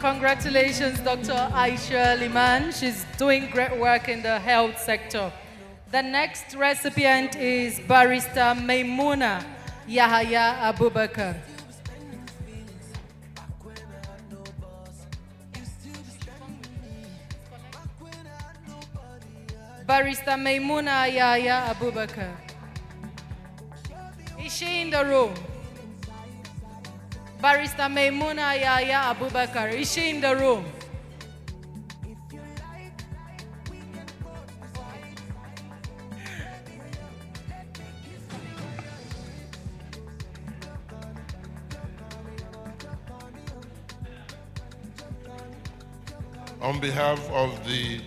Congratulations, Dr. Aisha Liman. She's doing great work in the health sector. The next recipient is Barrister Maimuna Yahaya Abubakar. Barrister Maimuna Yahaya Abubakar. Is she in the room? Barrister Maimuna Yahaya Abubakar. Is she in the room? On behalf of the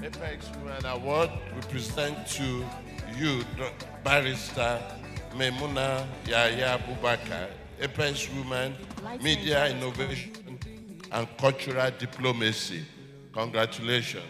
Apex Women Award, we present to you Barrister Maimuna Yahaya Abubakar, Apex Women, Media Innovation and Cultural Diplomacy. Congratulations.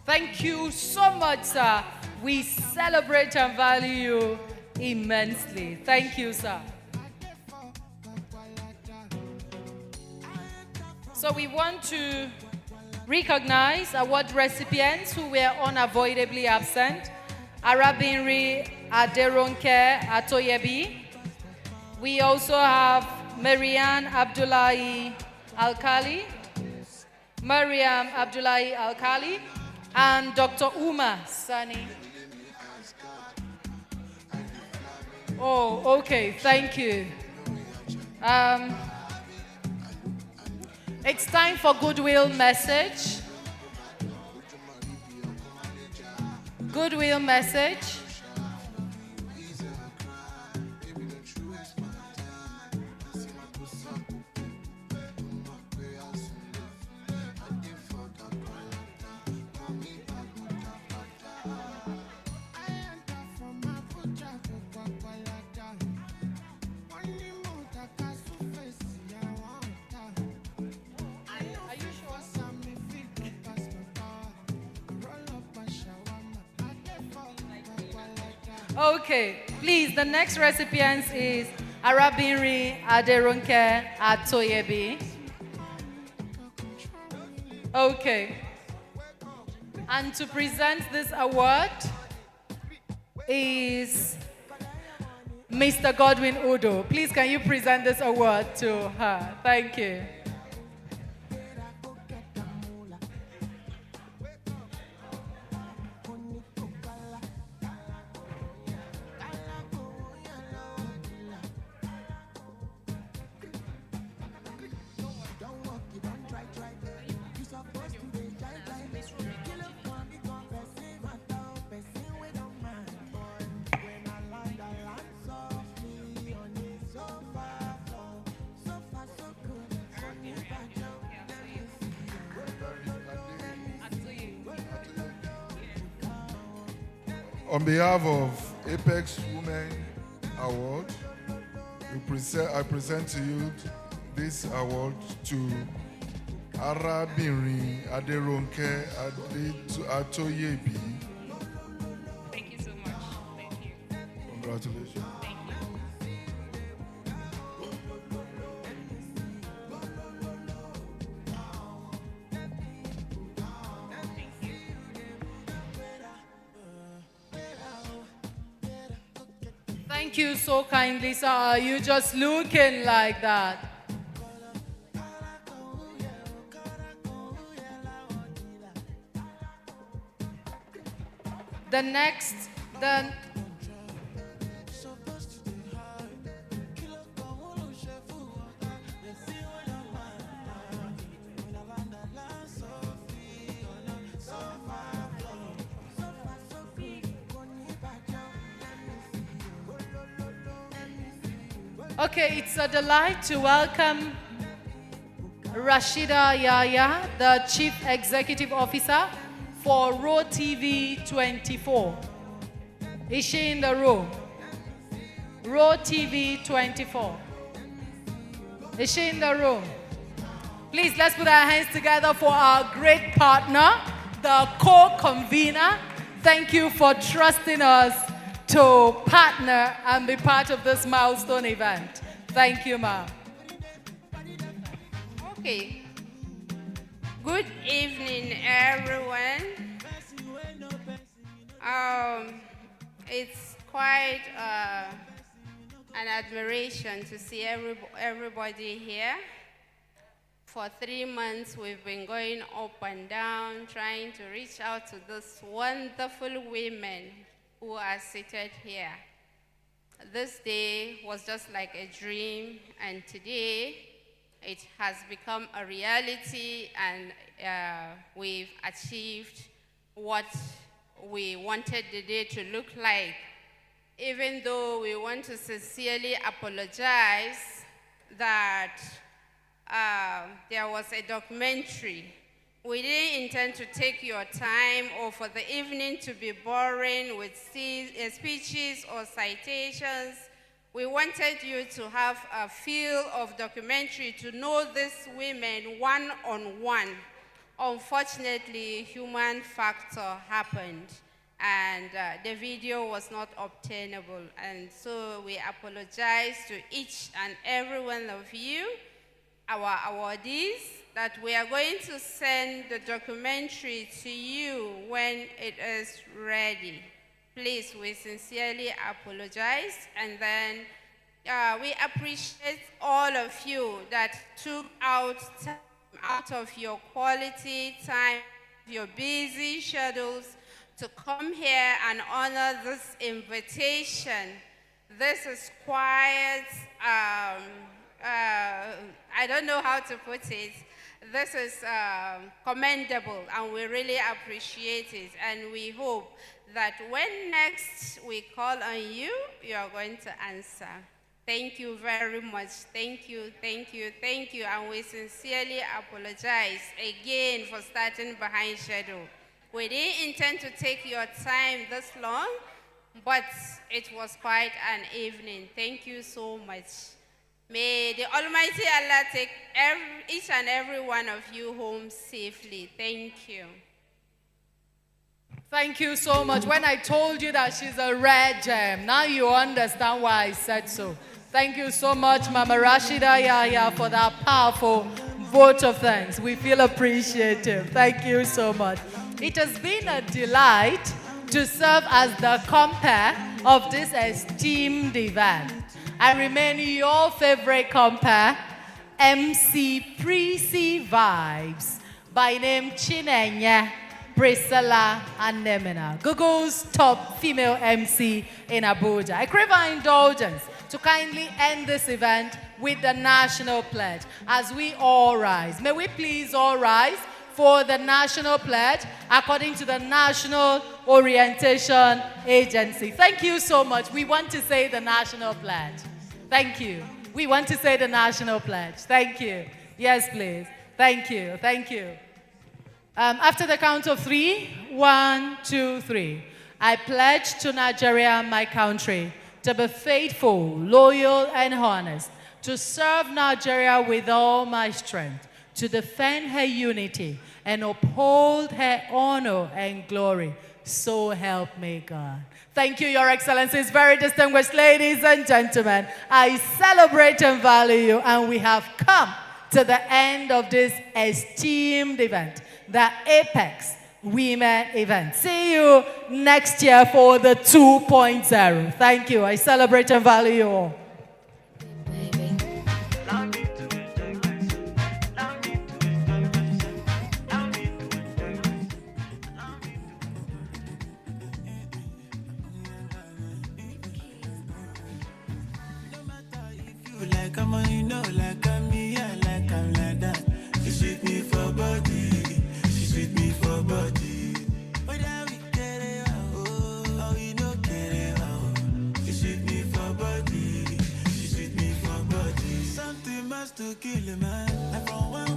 Thank you so much, sir. We celebrate and value you immensely. Thank you, sir. So we want to recognize award recipients who were unavoidably absent. Arabinri Aderonke Atoyebi. We also have Marianne Abdullahi Alkali, Mariam Abdullahi Alkali, and Dr. Uma Sani. Oh, okay, thank you. It's time for goodwill message. Goodwill message. Okay, please, the next recipient is Arabinri Aderonke Atoyebi. Okay. And to present this award is Mr. Godwin Udo. Please, can you present this award to her? Thank you. On behalf of Apex Women Award, I present to you this award to Arabinri Aderonke Atoyebi. Thank you so much. Thank you. Congratulations. Thank you. Thank you so kindly, sir. You just looking like that. The next, Okay, it's a delight to welcome Rashida Yaya, the Chief Executive Officer for ROTV24. Is she in the room? ROTV24. Is she in the room? Please, let's put our hands together for our great partner, the co-convener. Thank you for trusting us to partner and be part of this milestone event. Thank you, ma'am. Okay. Good evening, everyone. It's quite an admiration to see everybody here. For 3 months, we've been going up and down, trying to reach out to these wonderful women who are seated here. This day was just like a dream, and today it has become a reality, and we've achieved what we wanted the day to look like. Even though we want to sincerely apologize that there was a documentary. We didn't intend to take your time or for the evening to be boring with speeches or citations. We wanted you to have a feel of documentary, to know these women one-on-one. Unfortunately, human factor happened, and the video was not obtainable. And so we apologize to each and every one of you, our awardees, that we are going to send the documentary to you when it is ready. Please, we sincerely apologize, and then we appreciate all of you that took out time out of your quality time, your busy schedules, to come here and honor this invitation. This is quite, I don't know how to put it. This is commendable, and we really appreciate it. And we hope that when next we call on you, you are going to answer. Thank you very much. Thank you, thank you, thank you. And we sincerely apologize again for starting behind schedule. We didn't intend to take your time this long, but it was quite an evening. Thank you so much. May the Almighty Allah take each and every one of you home safely. Thank you. Thank you so much. When I told you that she's a rare gem, now you understand why I said so. Thank you so much, Mama Rashida Yaya, for that powerful vote of thanks. We feel appreciative. Thank you so much. It has been a delight to serve as the compere of this esteemed event. I remain your favorite compere, MC Prissy Vibes, by name Chinenye Priscilla Anemina, Google's top female MC in Abuja. I crave our indulgence to kindly end this event with the national pledge as we all rise. May we please all rise for the national pledge according to the National Orientation Agency. Thank you so much. We want to say the national pledge. Thank you. We want to say the national pledge. Thank you. Yes, please. Thank you. Thank you. After the count of 3, 1, 2, 3. I pledge to Nigeria, my country, to be faithful, loyal, and honest, to serve Nigeria with all my strength, to defend her unity, and uphold her honor and glory. So help me God. Thank you, Your Excellencies, very distinguished ladies and gentlemen. I celebrate and value you, and we have come to the end of this esteemed event, the Apex Women event. See you next year for the 2.0. Thank you. I celebrate and value you all. Like I'm on, you know, like I'm me, I like I'm like that. She sweet me for body, she sweet me for body. But I we get it, oh, you know, get it, oh. She sweet me for body, she sweet me for to kill a man. And from when